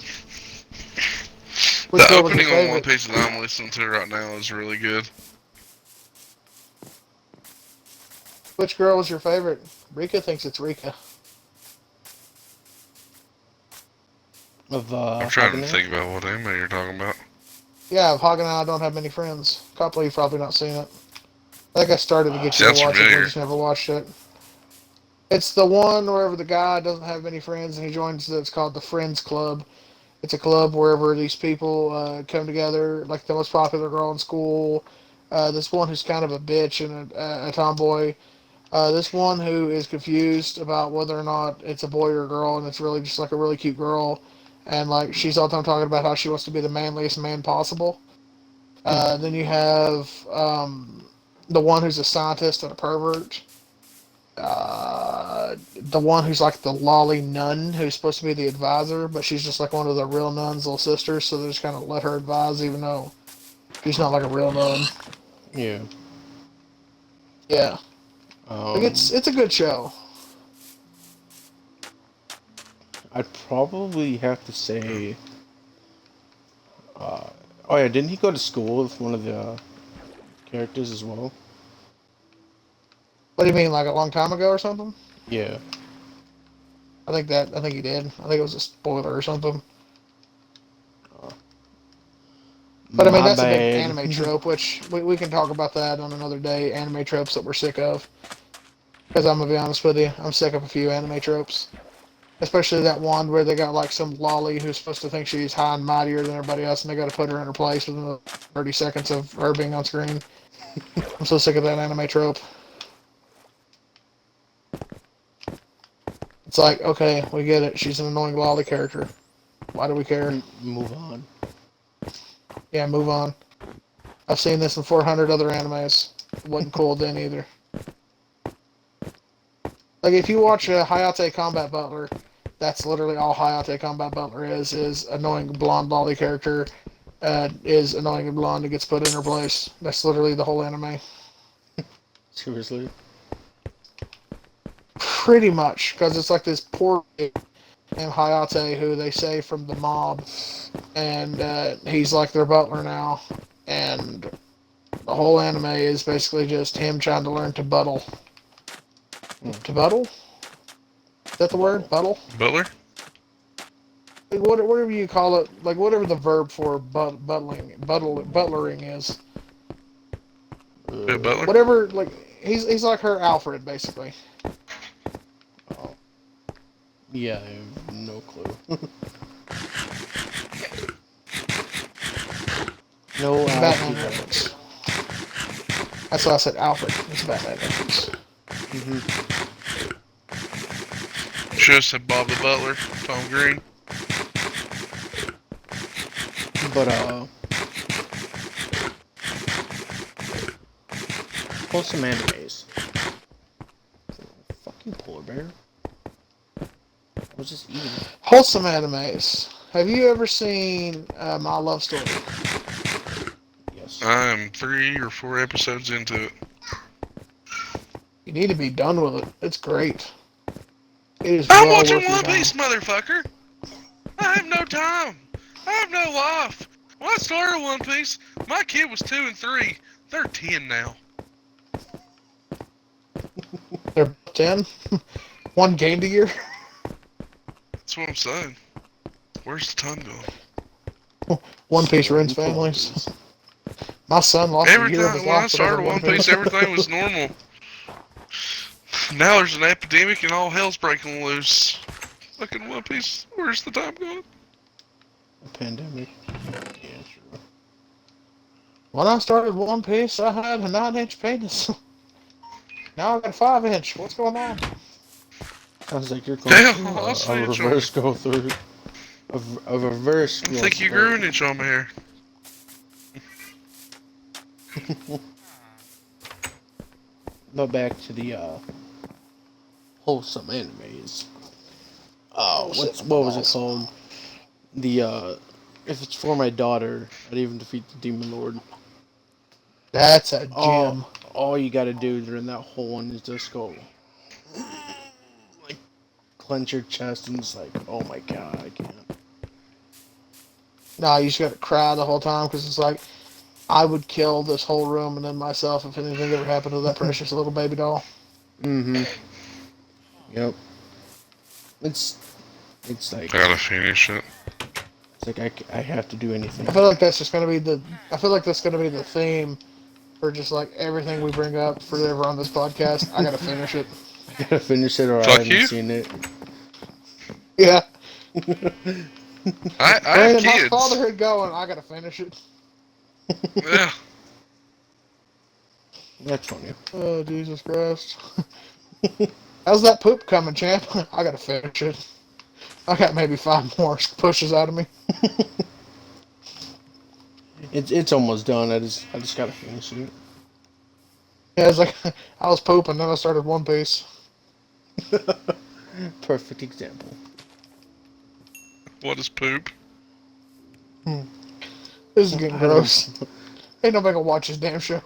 Which The girl was your opening on One favorite? Piece that I'm listening to right now is really good. Which girl was your favorite? Rika thinks it's Rika. Of I'm trying to Haganah? think about what anime you're talking about. Yeah, Hog and I don't have many friends. A couple of you probably not seen it. I think I started to get you to Sounds watch it, and we familiar. just never watched it. It's the one wherever the guy doesn't have many friends and he joins. It's called the Friends Club. It's a club wherever these people come together. Like the most popular girl in school, this one who's kind of a bitch and a tomboy. This one who is confused about whether or not it's a boy or a girl, and it's really just like a really cute girl. And like she's all the time talking about how she wants to be the manliest man possible. Hmm. Then you have the one who's a scientist and a pervert. The one who's like the lolly nun who's supposed to be the advisor, but she's just like one of the real nun's little sisters, so they just kind of let her advise, even though she's not like a real nun. Yeah. Yeah, like Um, it's a good show. I'd probably have to say. Uh, oh yeah, didn't he go to school with one of the characters as well? What do you mean, like a long time ago or something? Yeah. I think he did. I think it was a spoiler or something. Uh, But I mean, my that's a big bad. anime trope, which we can talk about that on another day. Anime tropes that we're sick of. Because I'm gonna be honest with you, I'm sick of a few anime tropes. Especially that one where they got like some lolly who's supposed to think she's high and mightier than everybody else, and they got to put her in her place within 30 seconds of her being on screen. I'm so sick of that anime trope. It's like, okay, we get it. She's an annoying lolly character. Why do we care? Move on. Yeah, move on. I've seen this in 400 other animes. It wasn't cool then either. Like, if you watch Hayate Combat Butler, that's literally all Hayate Combat Butler is annoying blonde lolly character is annoying and blonde and gets put in her place. That's literally the whole anime. Seriously. Pretty much, because it's like this poor kid named Hayate who they say from the mob, and he's like their butler now, and the whole anime is basically just him trying to learn to buttle. To buttle? Is that the word? Buttle? Butler? Like, whatever you call it, like whatever the verb for butlering is. Butler? Whatever, like he's like her Alfred basically. Oh. Yeah, I have no clue. No Batman idea. reference. That's why I said Alfred. It's a Batman reference. Should have said Bob the Butler, Tom Green. But wholesome animes. Fucking polar bear. I was just eating. Wholesome animes. Have you ever seen My Love Story? Yes. I'm 3 or 4 episodes into it. You need to be done with it. It's great. It is I'm well watching worth your One time. Piece, motherfucker! I have no time! I have no life! When I started One Piece, my kid was 2 and 3. They're 10 now. They're 10. One gained a year. That's what I'm saying. Where's the time going? One Piece ruins families. My son lost a Every year of his time when I life because of started One One Piece, Piece. everything was normal. Now there's an epidemic and all hell's breaking loose. Fucking One Piece, where's the time going? A pandemic. Yeah, sure. When I started One Piece, I had a 9-inch penis. Now I got a 5-inch. What's going on? Sounds like you're going through Hell, I'll see a it on reverse go through. A reverse I growth think you grew an inch on my hair. But back to the wholesome animes. What was it called? The if it's for my daughter, I'd even defeat the demon lord. That's a gem. All you gotta do during that whole one is just go like clench your chest and it's like, oh my god, I can't. Nah, you just gotta cry the whole time because it's like, I would kill this whole room and then myself if anything ever happened to that precious little baby doll. Mm-hmm. Yep. It's like I gotta finish it. it's like I have to do anything. I feel like that's just gonna be the. I feel like that's gonna be the theme for just like everything we bring up forever on this podcast. I gotta finish it. I gotta finish it or I Fuck haven't you. seen it. Yeah. I have Brandon, how's kids. fatherhood going? I gotta finish it. Yeah. That's funny. Oh Jesus Christ. How's that poop coming, champ? I gotta finish it. I got maybe 5 more pushes out of me. It's almost done. I just gotta finish it. Yeah, it's like I was pooping, then I started One Piece. Perfect example. What is poop? This is getting gross. Ain't nobody gonna watch this damn show.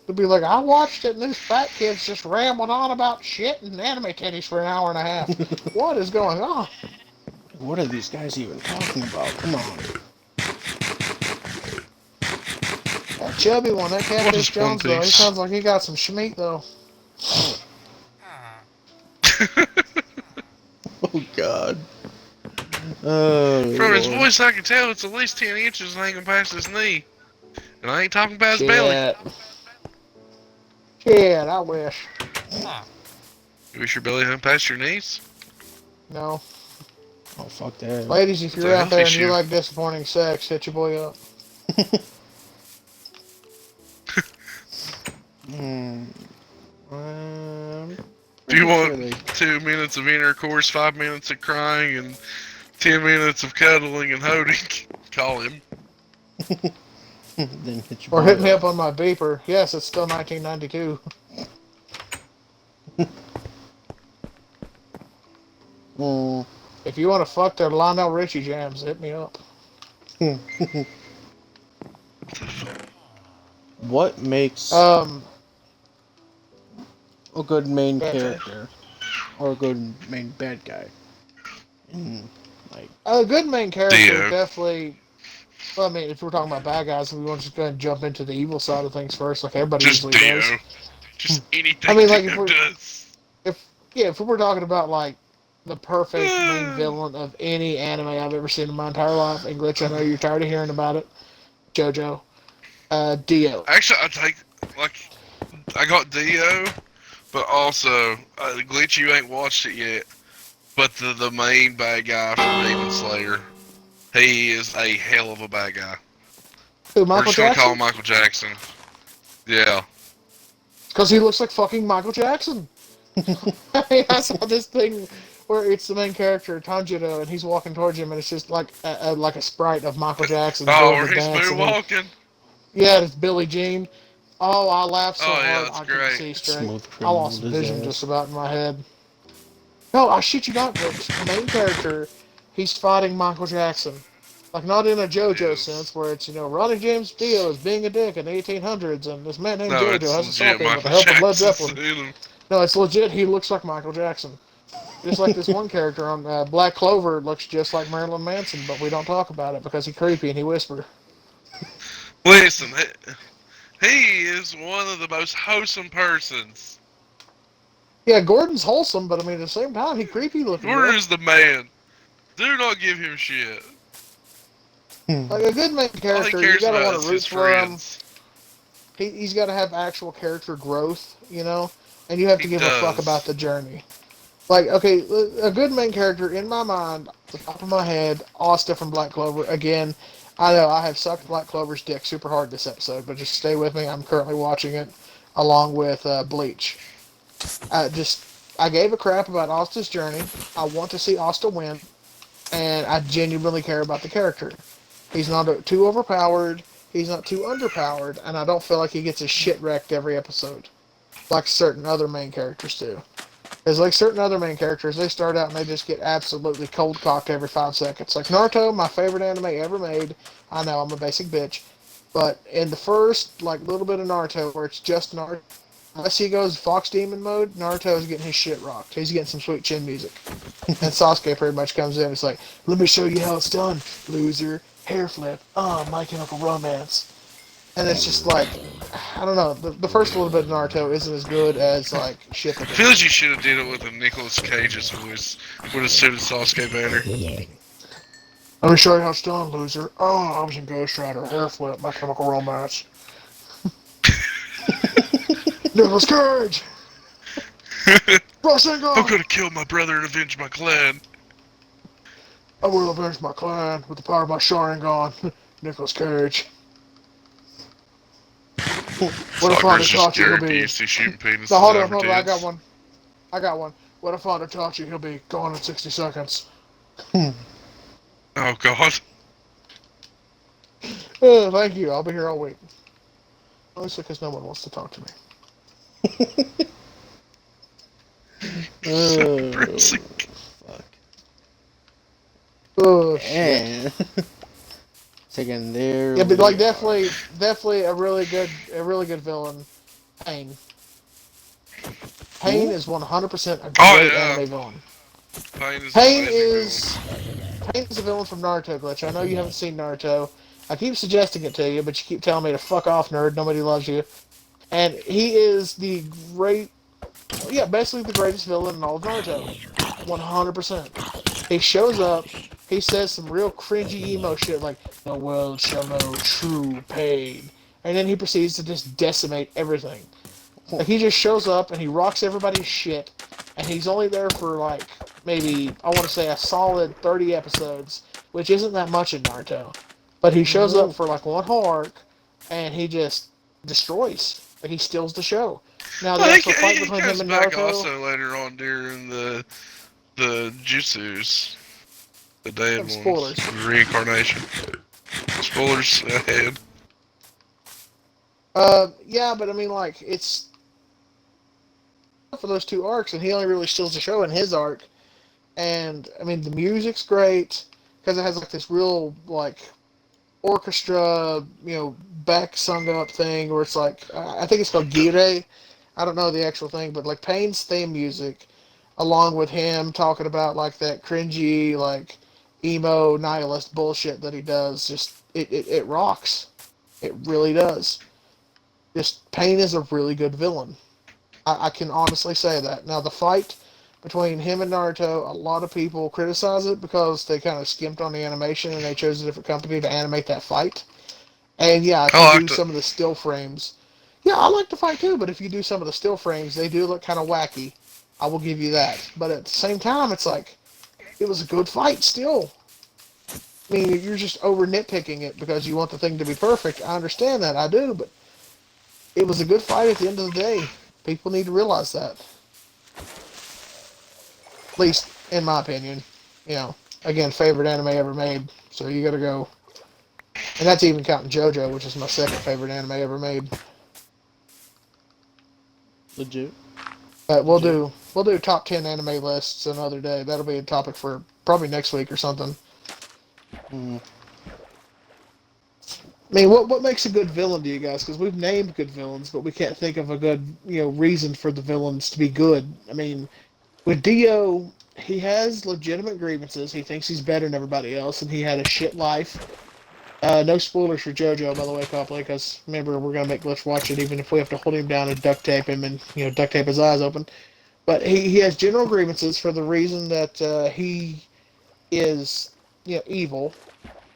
They'll be like, I watched it and this fat kid's just rambling on about shit and anime titties for an hour and a half. What is going on? What are these guys even talking about? Come on. That chubby one, that What Catfish is One Jones, though, he Piece? sounds like he got some schmeat, though. Oh God. Oh From his Lord. voice, I can tell it's at least 10 inches hanging past his knee. And I ain't talking about his belly. Shit. Shit, I wish. You wish your belly hung past your knees? No. Oh fuck that. Ladies, if It's you're a out health there and you issue. like disappointing sex, hit your boy up. Hmm. If you Pretty want sure they 2 minutes of intercourse, 5 minutes of crying, and 10 minutes of cuddling and holding, call him. then hit your Or hit boy me up. up on my beeper. Yes, it's still 1992. Mm. If you want to fuck their Lionel Richie jams, hit me up. What makes Um, a good main go ahead, Trey. character or a good main bad guy? In like, A good main character Dio. definitely. Well, I mean, if we're talking about bad guys, we want to just go ahead and jump into the evil side of things first, like everybody Just usually does. Dio. Just I anything mean, like Dio does. if we were talking about like the perfect main villain of any anime I've ever seen in my entire life, and Glitch, I know you're tired of hearing about it. JoJo, Dio. Actually, I take, like, I got Dio, but also, Glitch, you ain't watched it yet, but the main bad guy from Demon Slayer, he is a hell of a bad guy. Who, We're Michael just gonna call Jackson? him Michael Jackson. Yeah. Because he looks like fucking Michael Jackson. I saw this thing where it's the main character Tanjiro, and he's walking towards him, and it's just like a sprite of Michael Jackson Oh, doing where the he's dance, and he, moonwalking? yeah, it's Billie Jean. Oh, I laughed so Oh, yeah, hard that's I couldn't great. see straight. Smooth I lost criminal his vision just ass. about in my head. No, I shit you not, Glitch. Main character, he's fighting Michael Jackson. Like, not in a JoJo sense, Is. where it's, Ronnie James Dio is being a dick in the 1800s, and this man named No, JoJo it's has to stop legit him with the Michael help of Led Jackson's Zeppelin. in him. No, it's legit. He looks like Michael Jackson. Just like this one character on Black Clover looks just like Marilyn Manson, but we don't talk about it because he's creepy and he whispers. Listen, he is one of the most wholesome persons. Yeah, Gordon's wholesome, but I mean, at the same time, he creepy looking, Where bro. is the man? Do not give him shit. Like a good main All he character, you cares gotta about want to is root his for him. friends. He's got to have actual character growth, and you have He to give a fuck about does. the journey. Like, okay, a good main character in my mind, off the top of my head, Asta from Black Clover. Again, I know I have sucked Black Clover's dick super hard this episode, but just stay with me. I'm currently watching it along with Bleach. I gave a crap about Asta's journey. I want to see Asta win, and I genuinely care about the character. He's not too overpowered. He's not too underpowered, and I don't feel like he gets his shit wrecked every episode, like certain other main characters do. Because like certain other main characters, they start out and they just get absolutely cold cocked every 5 seconds. Like Naruto, my favorite anime ever made. I know I'm a basic bitch, but in the first like little bit of Naruto where it's just Naruto, unless he goes Fox Demon mode, Naruto is getting his shit rocked. He's getting some sweet chin music. And Sasuke pretty much comes in. It's like, let me show you how it's done, loser. Hair flip. Oh, My Chemical Romance. And it's just like, I don't know. The first little bit of Naruto isn't as good as like I Shippuden. feel like you should have did it with a Nicolas Cage's voice. Would have suited Sasuke better. Let me show you how it's done, loser. Oh, I was in Ghost Rider. Hair flip. My Chemical Romance. Nicholas Cage. I'm Rasengan. gonna kill my brother and avenge my clan. I will avenge my clan with the power of my Sharingan. Nicholas Cage. What a father Sakura's just taught you he'll Gary be. Busey shooting No, penises hold out on, of her hold on. I got tits. one. I got one. What a father taught you he'll be gone in 60 seconds. Oh god. Oh, thank you. I'll be here all week. Mostly because no one wants to talk to me. So Oh, depressing. fuck. Oh, shit. And taking there. Yeah, but we like are. definitely a really good villain. Pain. Pain Who? is 100% a Oh great yeah. anime villain. Pain is an Pain amazing villain. is Pain is a villain from Naruto, Glitch. I know you haven't seen Naruto. I keep suggesting it to you, but you keep telling me to fuck off, nerd. Nobody loves you. And he is the great yeah, basically the greatest villain in all of Naruto. 100%. He shows up, he says some real cringy emo shit like, "The world shall know true pain." And then he proceeds to just decimate everything. Like, he just shows up and he rocks everybody's shit, and he's only there for, like, maybe, I want to say, a solid 30 episodes, which isn't that much in Naruto. But he shows up Oh, for, like, one whole arc, and he just destroys. Like, he steals the show. Now, the Well, actual fight he between him comes and back Naruto, also later on during the jutsus, the dead ones, spoilers. reincarnation. Spoilers ahead. Yeah, but I mean, like, it's for those two arcs, and he only really steals the show in his arc. And I mean, the music's great because it has like this real like orchestra, back sung up thing where it's like I think it's called Gire. I don't know the actual thing, but like Payne's theme music, along with him talking about like that cringy like emo nihilist bullshit that he does, just it rocks. It really does. Just Payne is a really good villain. I can honestly say that. Now the fight between him and Naruto, a lot of people criticize it because they kind of skimped on the animation and they chose a different company to animate that fight. And yeah, if you I do liked it. some of the still frames, yeah, I like the fight too. But if you do some of the still frames, they do look kind of wacky. I will give you that. But at the same time, it's like it was a good fight still. I mean, you're just over nitpicking it because you want the thing to be perfect. I understand that, I do, but it was a good fight at the end of the day. People need to realize that. At least in my opinion. Again, favorite anime ever made. So you gotta go. And that's even counting JoJo, which is my second favorite anime ever made. legit, But we'll legit. do we'll do top 10 anime lists another day. That'll be a topic for probably next week or something. Mm. I mean, what makes a good villain to you guys? Because we've named good villains, but we can't think of a good reason for the villains to be good. I mean, with Dio, he has legitimate grievances. He thinks he's better than everybody else, and he had a shit life. No spoilers for JoJo, by the way, Copley, because remember, we're going to make Glitch watch it, even if we have to hold him down and duct tape him and, duct tape his eyes open. But he has general grievances for the reason that he is, evil.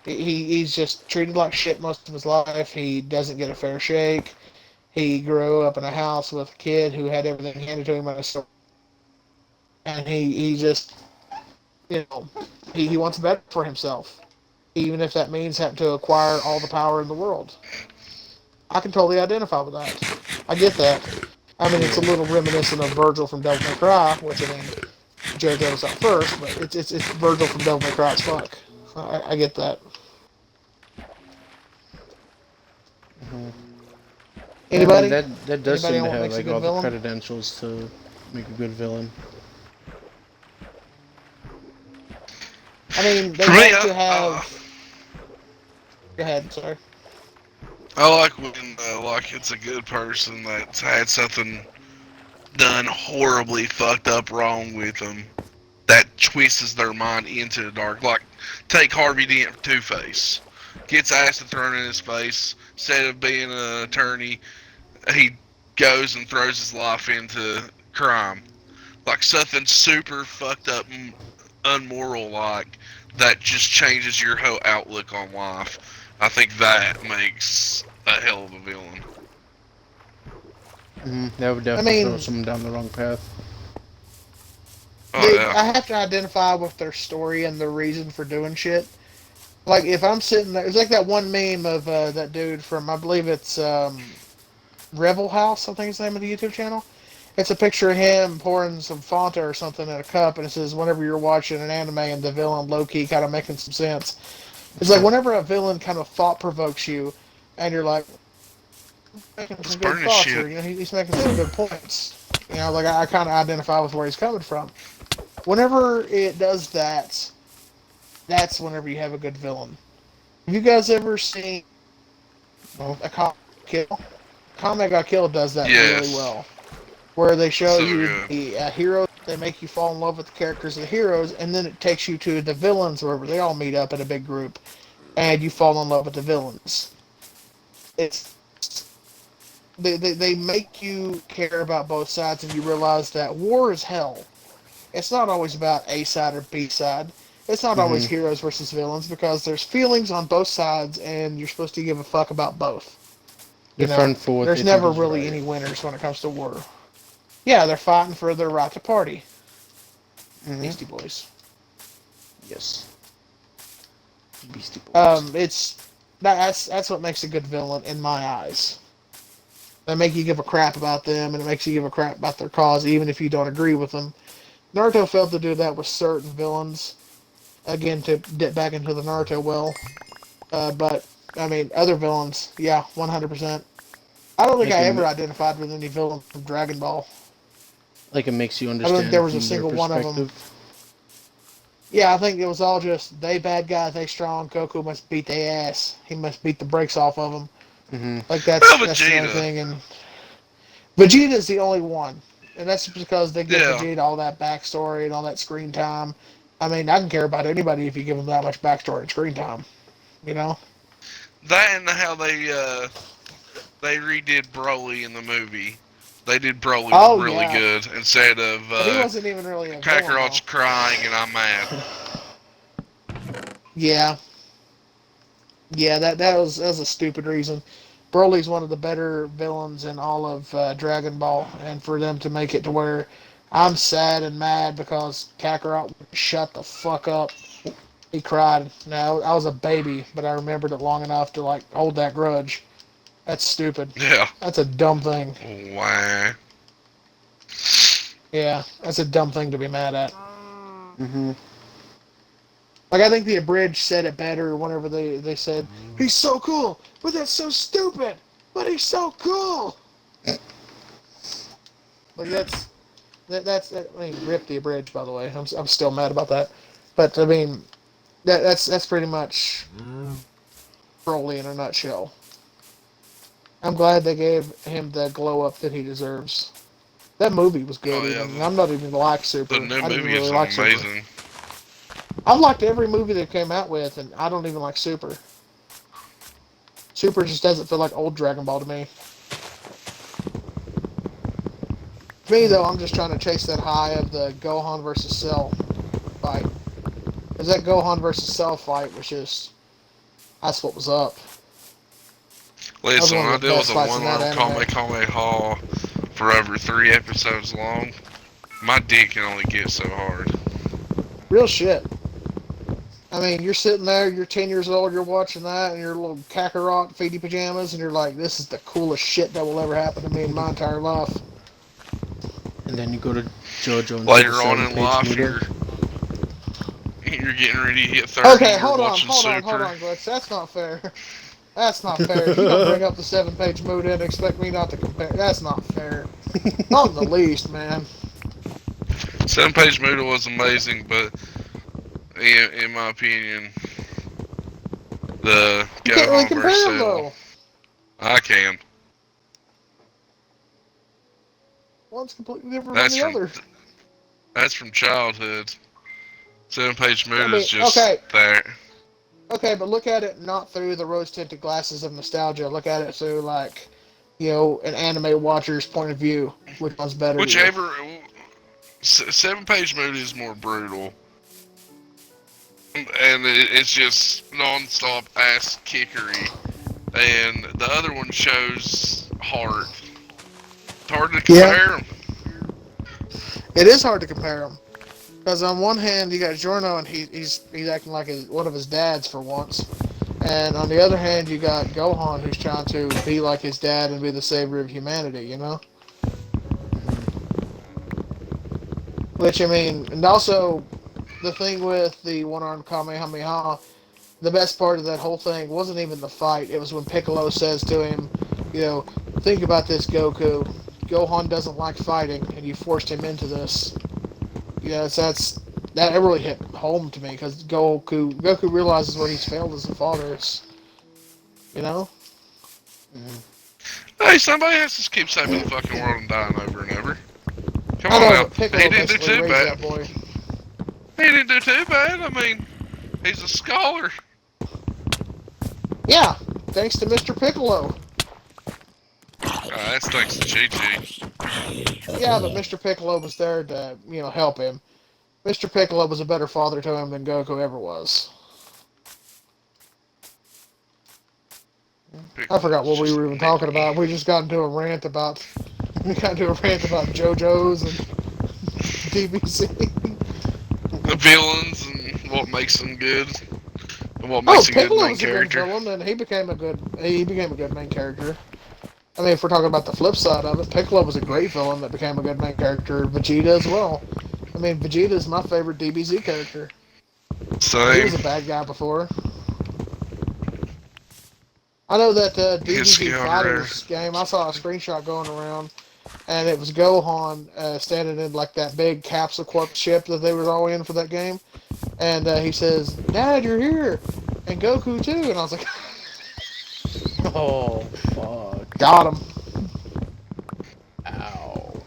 He's just treated like shit most of his life. He doesn't get a fair shake. He grew up in a house with a kid who had everything handed to him in a store. And he just, you know, he wants better for himself, even if that means having to acquire all the power in the world. I can totally identify with that. I get that. I mean, it's a Yeah. little reminiscent of Virgil from Devil May Cry, which I mean, JoJo's up first, but it's Virgil from Devil May Cry as fuck. I get that. Hmm. Yeah, I mean Anybody? that does Anybody seem on to what have makes a like good all the villain? credentials to make a good villain. I mean, For they me, have to have. Go ahead. Sorry. I like when like it's a good person that's had something done horribly fucked up wrong with them that twists their mind into the dark. Like take Harvey Dent, Two Face, gets acid thrown in his face. Instead of being an attorney, he goes and throws his life into crime. Like something super fucked up and unmoral like that just changes your whole outlook on life. I think that makes a hell of a villain. That would I definitely throw mean, someone down the wrong path. Oh yeah. I have to identify with their story and the reason for doing shit. Like if I'm sitting there, it's like that one meme of that dude from I believe it's Revel House. I think is the name of the YouTube channel. It's a picture of him pouring some Fanta or something in a cup, and it says, "Whenever you're watching an anime and the villain low key kind of making some sense." It's like whenever a villain kind of thought provokes you, and you're like making Let's some good burn this thoughts, shit. or he's making some good points. Like I kind of identify with where he's coming from. Whenever it does that, that's whenever you have a good villain. Have you guys ever seen a Comet Kill? Comet Got Killed does that really Yes. well, where they show So you good. the heroes, they make you fall in love with the characters of the heroes, and then it takes you to the villains wherever they all meet up in a big group, and you fall in love with the villains. It's they make you care about both sides, and you realize that war is hell. It's not always about A side or B side. It's not always Mhm. heroes versus villains because there's feelings on both sides, and you're supposed to give a fuck about both. You They're know, fighting for what there's they think never is really right. any winners when it comes to war. Yeah, they're fighting for their right to party. Mhm. Beastie Boys. Yes. Beastie Boys. That's what makes a good villain in my eyes. They make you give a crap about them, and it makes you give a crap about their cause, even if you don't agree with them. Naruto failed to do that with certain villains. Again, to dip back into the Naruto well, but I mean, other villains, yeah, 100%. I don't think Like I it, ever identified with any villain from Dragon Ball. like it makes you I don't think there understand was a from their single one of them. perspective. Yeah, I think it was all just they bad guys, they strong. Goku must beat their ass. He must beat the brakes off of them. Mhm. Like Well, that's the only Vegeta. thing. And Vegeta's the only one, and that's because they give Yeah. Vegeta all that backstory and all that screen time. I mean, I can care about anybody if you give them that much backstory and screen time. You know? That and how they redid Broly in the movie. They did Broly Oh really yeah, good instead of but he wasn't even really a villain Kakarot's though. crying and I'm mad. Yeah, yeah, that was a stupid reason. Broly's one of the better villains in all of Dragon Ball, and for them to make it to where I'm sad and mad because Kakarot would shut the fuck up. He cried. No, I was a baby, but I remembered it long enough to like hold that grudge. That's stupid. Yeah. That's a dumb thing. Wah. Yeah, that's a dumb thing to be mad at. Mhm. Like I think the abridged said it better whenever they said he's so cool, but that's so stupid. But he's so cool. Like that's I mean rip the abridged by the way. I'm still mad about that. But I mean that's pretty much Broly in a nutshell. I'm glad they gave him the glow up that he deserves. That movie was good Oh yeah, even. I'm not even like the Super. new I didn't even movie really is like Super. amazing. I've liked every movie they came out with, and I don't even like Super. Super just doesn't feel like old Dragon Ball to me. To me, though, I'm just trying to chase that high of the Gohan versus Cell fight. Because that Gohan versus Cell fight was just, that's what was up. That was Listen, one when of I the deal with best a fights in that one-arm anime. Kamehameha for over 3 episodes long, my dick can only get so hard. Real shit. I mean, you're sitting there, you're 10 years old, you're watching that, and your little Kakarot feety pajamas, and you're like, this is the coolest shit that will ever happen to me in my entire life. And then you go to JoJo and see the Later on in seven-page life, Muda. you're getting ready to hit 30. Okay, You're hold on, watching hold on, hold Super. on, Glitch. That's not fair. That's not fair. You don't bring up the 7-page mood and expect me not to compare. That's not fair. Not in the least, man. 7-page Muda was amazing, but in my opinion, the You can't really Gohan versus compare them, Cell, though. I can. One's completely different from That's the from other. that's from childhood. 7-page I Muda is mean, just okay, there. okay, but look at it not through the rose-tinted glasses of nostalgia. Look at it through, like, you know, an anime watcher's point of view. Which one's better to you? Whichever 7-page Muda is more brutal, and it's just non-stop ass kickery, and the other one shows heart. It's hard to Yeah, compare them. it is hard to compare them. Because on one hand, you got Giorno, and he's acting like one of his dads for once. And on the other hand, you got Gohan, who's trying to be like his dad and be the savior of humanity, you know? Which, I mean, and also, the thing with the one-armed Kamehameha, the best part of that whole thing wasn't even the fight. It was when Piccolo says to him, you know, think about this, Goku. Gohan doesn't like fighting, and you forced him into this. You know, that really hit home to me, because Goku realizes what he's failed as a father. You know? Mhm. Hey, somebody has to keep saving the fucking world and dying over and over. Come I on know, now. but He Piccolo didn't do basically too raised bad. that boy. He didn't do too bad. I mean, he's a scholar. Yeah, thanks to Mr. Piccolo. that's thanks to Chi-Chi. Yeah, but Mr. Piccolo was there to, help him. Mr. Piccolo was a better father to him than Goku ever was. I forgot Piccolo's what we just were a even talking ninny. about. We just got into a rant about JoJo's and DBZ. The villains and what makes them good, and what Oh, makes a good Piccolo main was a good character. villain, and he became a good main character. I mean, if we're talking about the flip side of it, Piccolo was a great villain that became a good main character. Vegeta as well. I mean, Vegeta is my favorite DBZ character. He Same. was a bad guy before. I know that His DBZ counter. Fighters game. I saw a screenshot going around, and it was Gohan standing in like that big capsule corp ship that they were all in for that game, and he says, "Dad, you're here," and Goku too, and I was like, Oh, fuck. "Got him." Ow.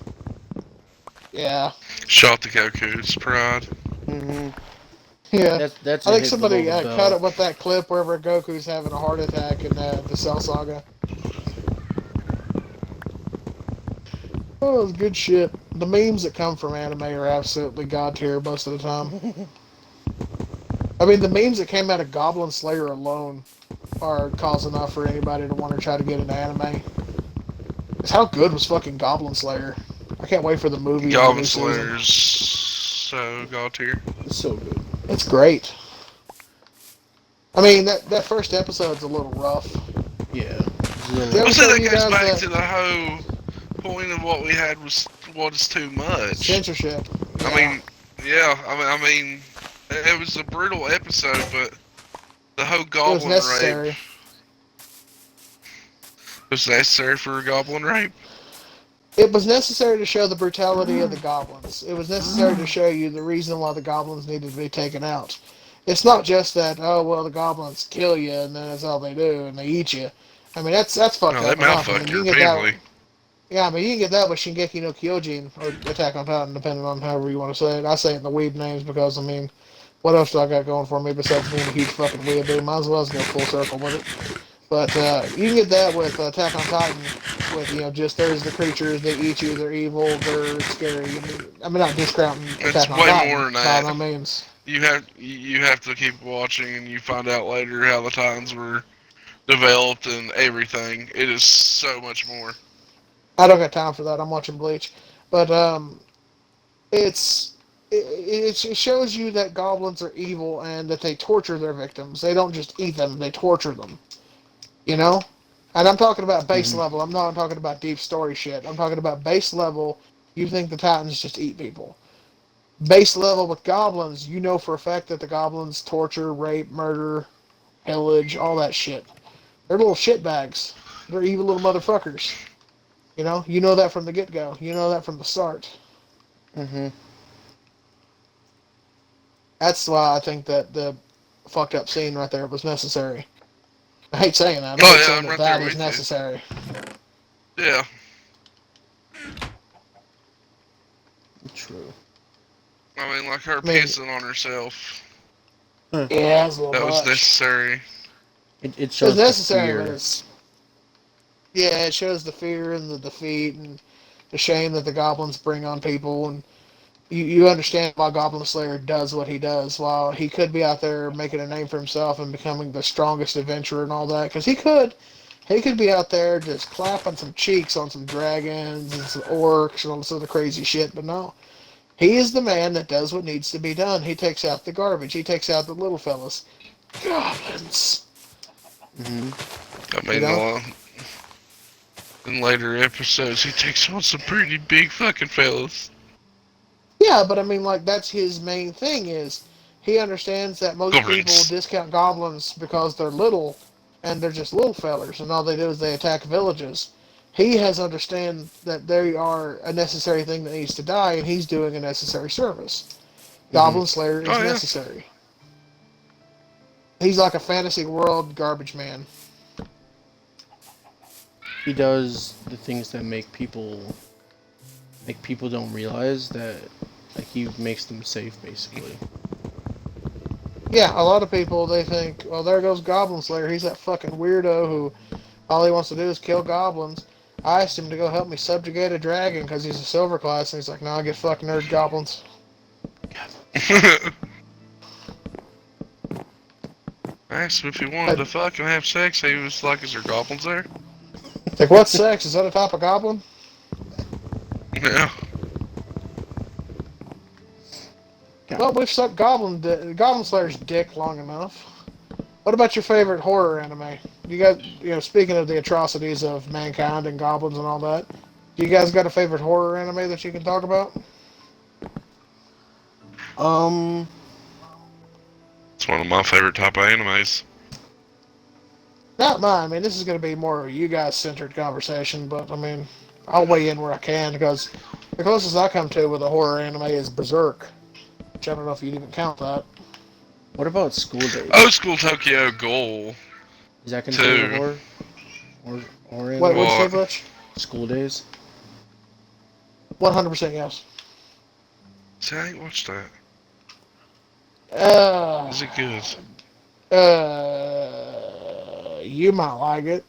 Yeah, Shot the Goku's pride. Mm-hmm. yeah. That's I a think hit below somebody the cut belt. it with that clip wherever Goku's having a heart attack in the Cell Saga. Oh, it's good shit. The memes that come from anime are absolutely god tier most of the time. I mean, the memes that came out of Goblin Slayer alone are cause enough for anybody to want to try to get into anime. 'Cause how good was fucking Goblin Slayer? I can't wait for the movie and the Goblin new season. Slayer's so god tier. It's so good. It's great. I mean, that first episode's a little rough. Yeah. Did I Well, ever Zilla. see, tell that you goes guys back that to the whole point of what we had was what is too much. censorship? I Yeah, mean, yeah, I mean, it was a brutal episode, but the whole it was goblin rape necessary. was necessary for a goblin rape. It was necessary to show the brutality of the goblins. It was necessary to show you the reason why the goblins needed to be taken out. It's not just that, oh well, the goblins kill you and then that's all they do and they eat you. I mean that's fucked No, they up enough. I mean mouthfuck you you can get that. repeatedly. Yeah, I mean you can get that with Shingeki no Kyojin or Attack on Titan, depending on however you want to say it. I say it in the weeb names because I mean, what else do I got going for me besides being a huge fucking weeaboo? Might as well just go full circle with it. But you can get that with Attack on Titan, with just there's the creatures, they eat you, they're evil, they're scary. I mean not discounting It's Attack on way more Titan than by that. no means. You have to keep watching, and you find out later how the Titans were developed and everything. It is so much more. I don't got time for that. I'm watching Bleach, but it's it shows you that goblins are evil and that they torture their victims. They don't just eat them; they torture them. You know. And I'm talking about base Mm-hmm. level. I'm not talking about deep story shit. I'm talking about base level. You think the Titans just eat people? Base level with goblins, you know for a fact that the goblins torture, rape, murder, pillage, all that shit. They're little shitbags. They're evil little motherfuckers. You know that from the get go. You know that from the start. Mm-hmm. That's why I think that the fucked up scene right there was necessary. I hate saying that. I Oh hate yeah, saying I'm that right there that is with you. necessary. Yeah, True. I mean, like her I mean, pissing on herself. Huh. yeah, it's a little That was much. necessary. It It's shows the necessary, but fear. it's yeah, it shows the fear and the defeat and the shame that the goblins bring on people, and you understand why Goblin Slayer does what he does. While he could be out there making a name for himself and becoming the strongest adventurer and all that, because he could be out there just clapping some cheeks on some dragons and some orcs and all this other crazy shit. But no, he is the man that does what needs to be done. He takes out the garbage. He takes out the little fellas. Goblins, Mm-hmm. I you mean, know. in later episodes, he takes on some pretty big fucking fellas. Yeah, but I mean, like that's his main thing is he understands that most people Goblins. discount goblins because they're little, and they're just little fellers, and all they do is they attack villages. He has understand that they are a necessary thing that needs to die, and he's doing a necessary service. Mm-hmm. Goblin Slayer is Oh yeah. necessary. He's like a fantasy world garbage man. He does the things that make people don't realize that like he makes them safe basically. Yeah, a lot of people they think, well, there goes Goblin Slayer. He's that fucking weirdo who all he wants to do is kill goblins. I asked him to go help me subjugate a dragon because he's a silver class, and he's like, "No, I get fucking nerd goblins." I asked him if he wanted I, to fucking have sex. He was like, "Is there goblins there?" like, what's sex? Is that a type of goblin? Yeah. Well, we've sucked Goblin Slayer's dick long enough. What about your favorite horror anime? You got, speaking of the atrocities of mankind and goblins and all that, do you guys got a favorite horror anime that you can talk about? Um, It's one of my favorite type of animes. Not mine. I mean, this is going to be more of a you guys centered conversation, but I mean, I'll weigh in where I can because the closest I come to with a horror anime is Berserk, which I don't know if you'd even count that. what about School Days? Old School Tokyo Ghoul Is that considered a 2. horror or What'd anime? you say, What? Butch? School Days. 100% yes. See, I ain't watched that. Uh, Is it good? you might like it.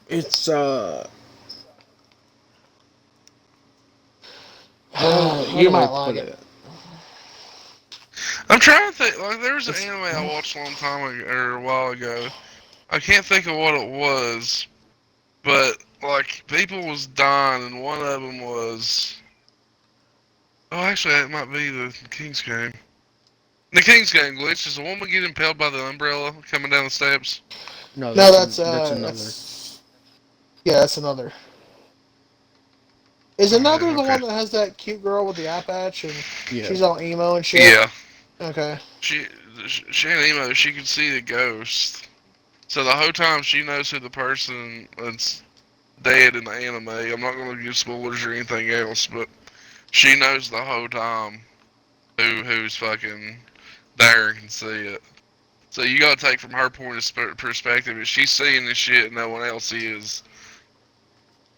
It's how You do I might put like it. it? I'm trying to think. Like, there was an It's anime I watched a long time ago, or a while ago. I can't think of what it was, but like people was dying, and one of them was. Oh, actually, it might be the King's Game. The King's Game glitch. Does a woman get impaled by the umbrella coming down the steps? No, No, that's another. yeah, that's another. Is Oh yeah, another the okay. one that has that cute girl with the eye patch and Yeah. she's all emo and shit? Yeah, Okay. she she ain't emo. She can see the ghost. So the whole time she knows who the person that's dead in the anime. I'm not gonna give spoilers or anything else, but she knows the whole time who's fucking there and can see it. So you gotta take from her point of perspective. If she's seeing this shit and no one else is,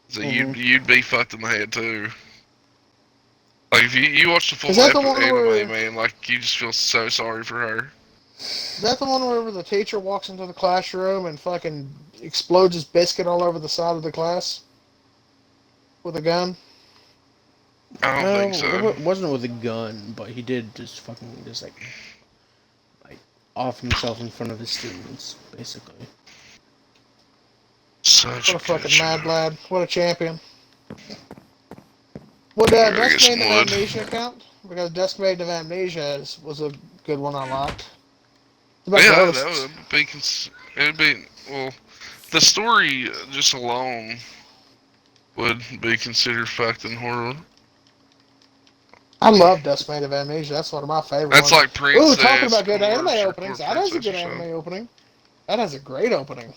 so Mhm. you'd be fucked in the head too. Like if you watch the Is full that the one anime, where man, like you just feel so sorry for her. the teacher walks into the classroom and fucking explodes his biscuit all over the side of the class with a gun? I don't think so. It wasn't with a gun, but he did just fucking just like off himself in front of his students, basically. Such What a a good fucking mad show. lad. What a champion. Would I gotta Dusk get some Maiden of wood. Amnesia count? Because Dusk Maiden of Amnesia was a good one I liked. It's about Yeah, that ghosts. would be. It'd be well. The story just alone would be considered fucked in horror. I love Dusk Maiden of Amnesia. That's one of my favorite That's ones. like Ooh, talking Princess about good anime Court or openings. Court That has a Princess good or anime something. opening. That has a great opening.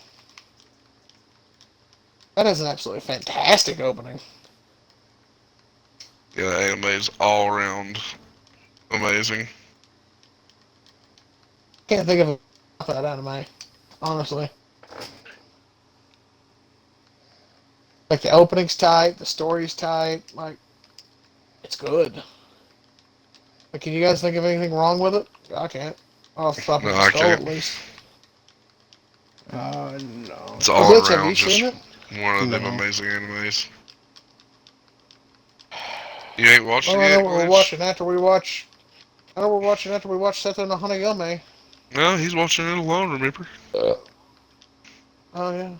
That has an absolutely fantastic opening. Yeah, the anime is all around amazing. Can't think of that anime, honestly. Like the opening's tight, the story's tight. Like it's good. Like, can you guys think of anything wrong with it? I can't. Off the top of No, my I skull, can't. at least. No. It's Oh, all Glitch, have you around seen just it? one of them No. amazing animes. You ain't watched it Well, I know yet, what we're Glitch? watching after we watch. I know we're watching after we watch Seto no Hanayome. No, he's watching it alone, remember? Oh yeah.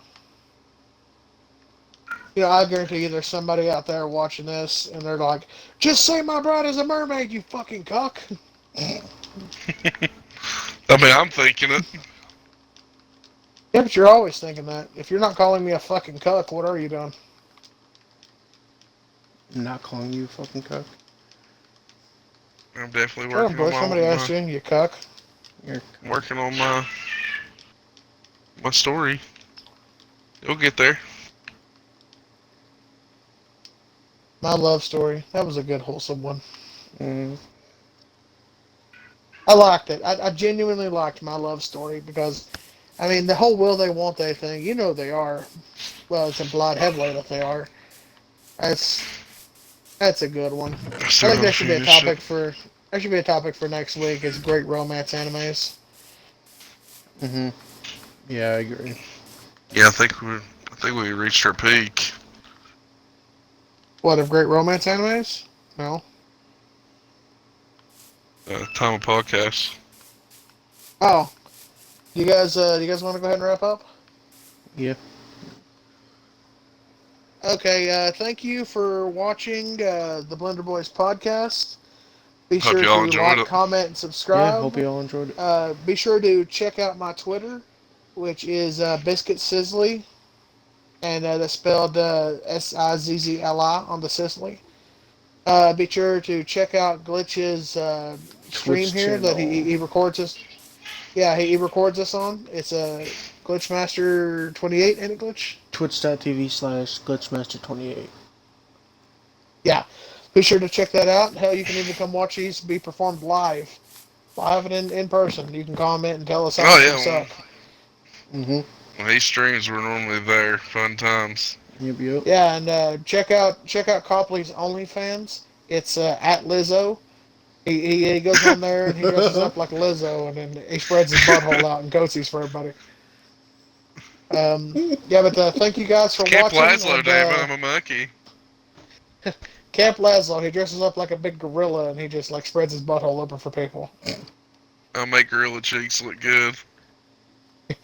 I guarantee you, there's somebody out there watching this, and they're like, "Just say my bride is a mermaid, you fucking cuck." I mean, I'm thinking it. Yeah, but you're always thinking that. If you're not calling me a fucking cuck, what are you doing? I'm not calling you a fucking cuck. I'm definitely Shut up, Bush. Somebody asked you, you cuck. You're working on my story. You'll get there. My love story. That was a good, wholesome one. mm, I liked it. I genuinely liked my love story because, I mean, the whole will they, won't they thing, they are. Well, it's implied heavily that they are. That's that's a good one. I I still think gotta that should be a finish it. topic for next week. Is great romance animes. mhm. Yeah, I agree. Yeah, I think we reached our peak. What, of great romance animes? No. Time of podcast. Oh, you guys want to go ahead and wrap up? Yeah. Okay, thank you for watching the Blender Boys podcast. Be Hope sure y'all to enjoyed like, it. comment, and Yeah. Hope subscribe. you all enjoyed it. Be sure to check out my Twitter, which is Biscuit Sizzly, and that's spelled Sizzli on the Sizzly. Be sure to check out Glitch's stream Twitch here that channel. he records us. Yeah, he records us on. It's a Glitchmaster 28, ain't it, Glitch? Twitch.tv/glitchmaster28. Yeah. Be sure to check that out. Hell, you can even come watch these be performed live and in person. You can comment and tell us how Oh much we yeah, suck. Mm-hmm. when these streams were normally there. Fun times. Yep. Yeah, and check out Copley's OnlyFans. It's at Lizzo. He goes on there and he dresses up like Lizzo, and then he spreads his butthole out and goatees for everybody. Yeah, but thank you guys for Camp watching. Laszlo, And damn it, I'm a monkey. Camp Laszlo, he dresses up like a big gorilla and he just like spreads his butthole open for people. I'll make gorilla cheeks look good.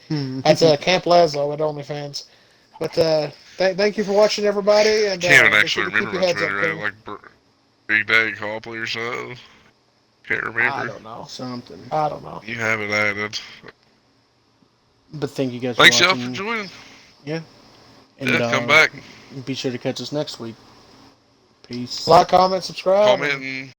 That's Camp Laszlo at OnlyFans. But thank you for watching, everybody, and Can't even be sure actually to keep remember your my heads up, Twitter. I had King. like Big Daddy Copley or something. Can't I remember. don't know. Something. I don't know. You have it added. But thank you guys Thanks for y'all for watching. joining. Yeah. Yeah, And come back. be sure to catch us next week. Peace. Like, comment, subscribe, Comment and and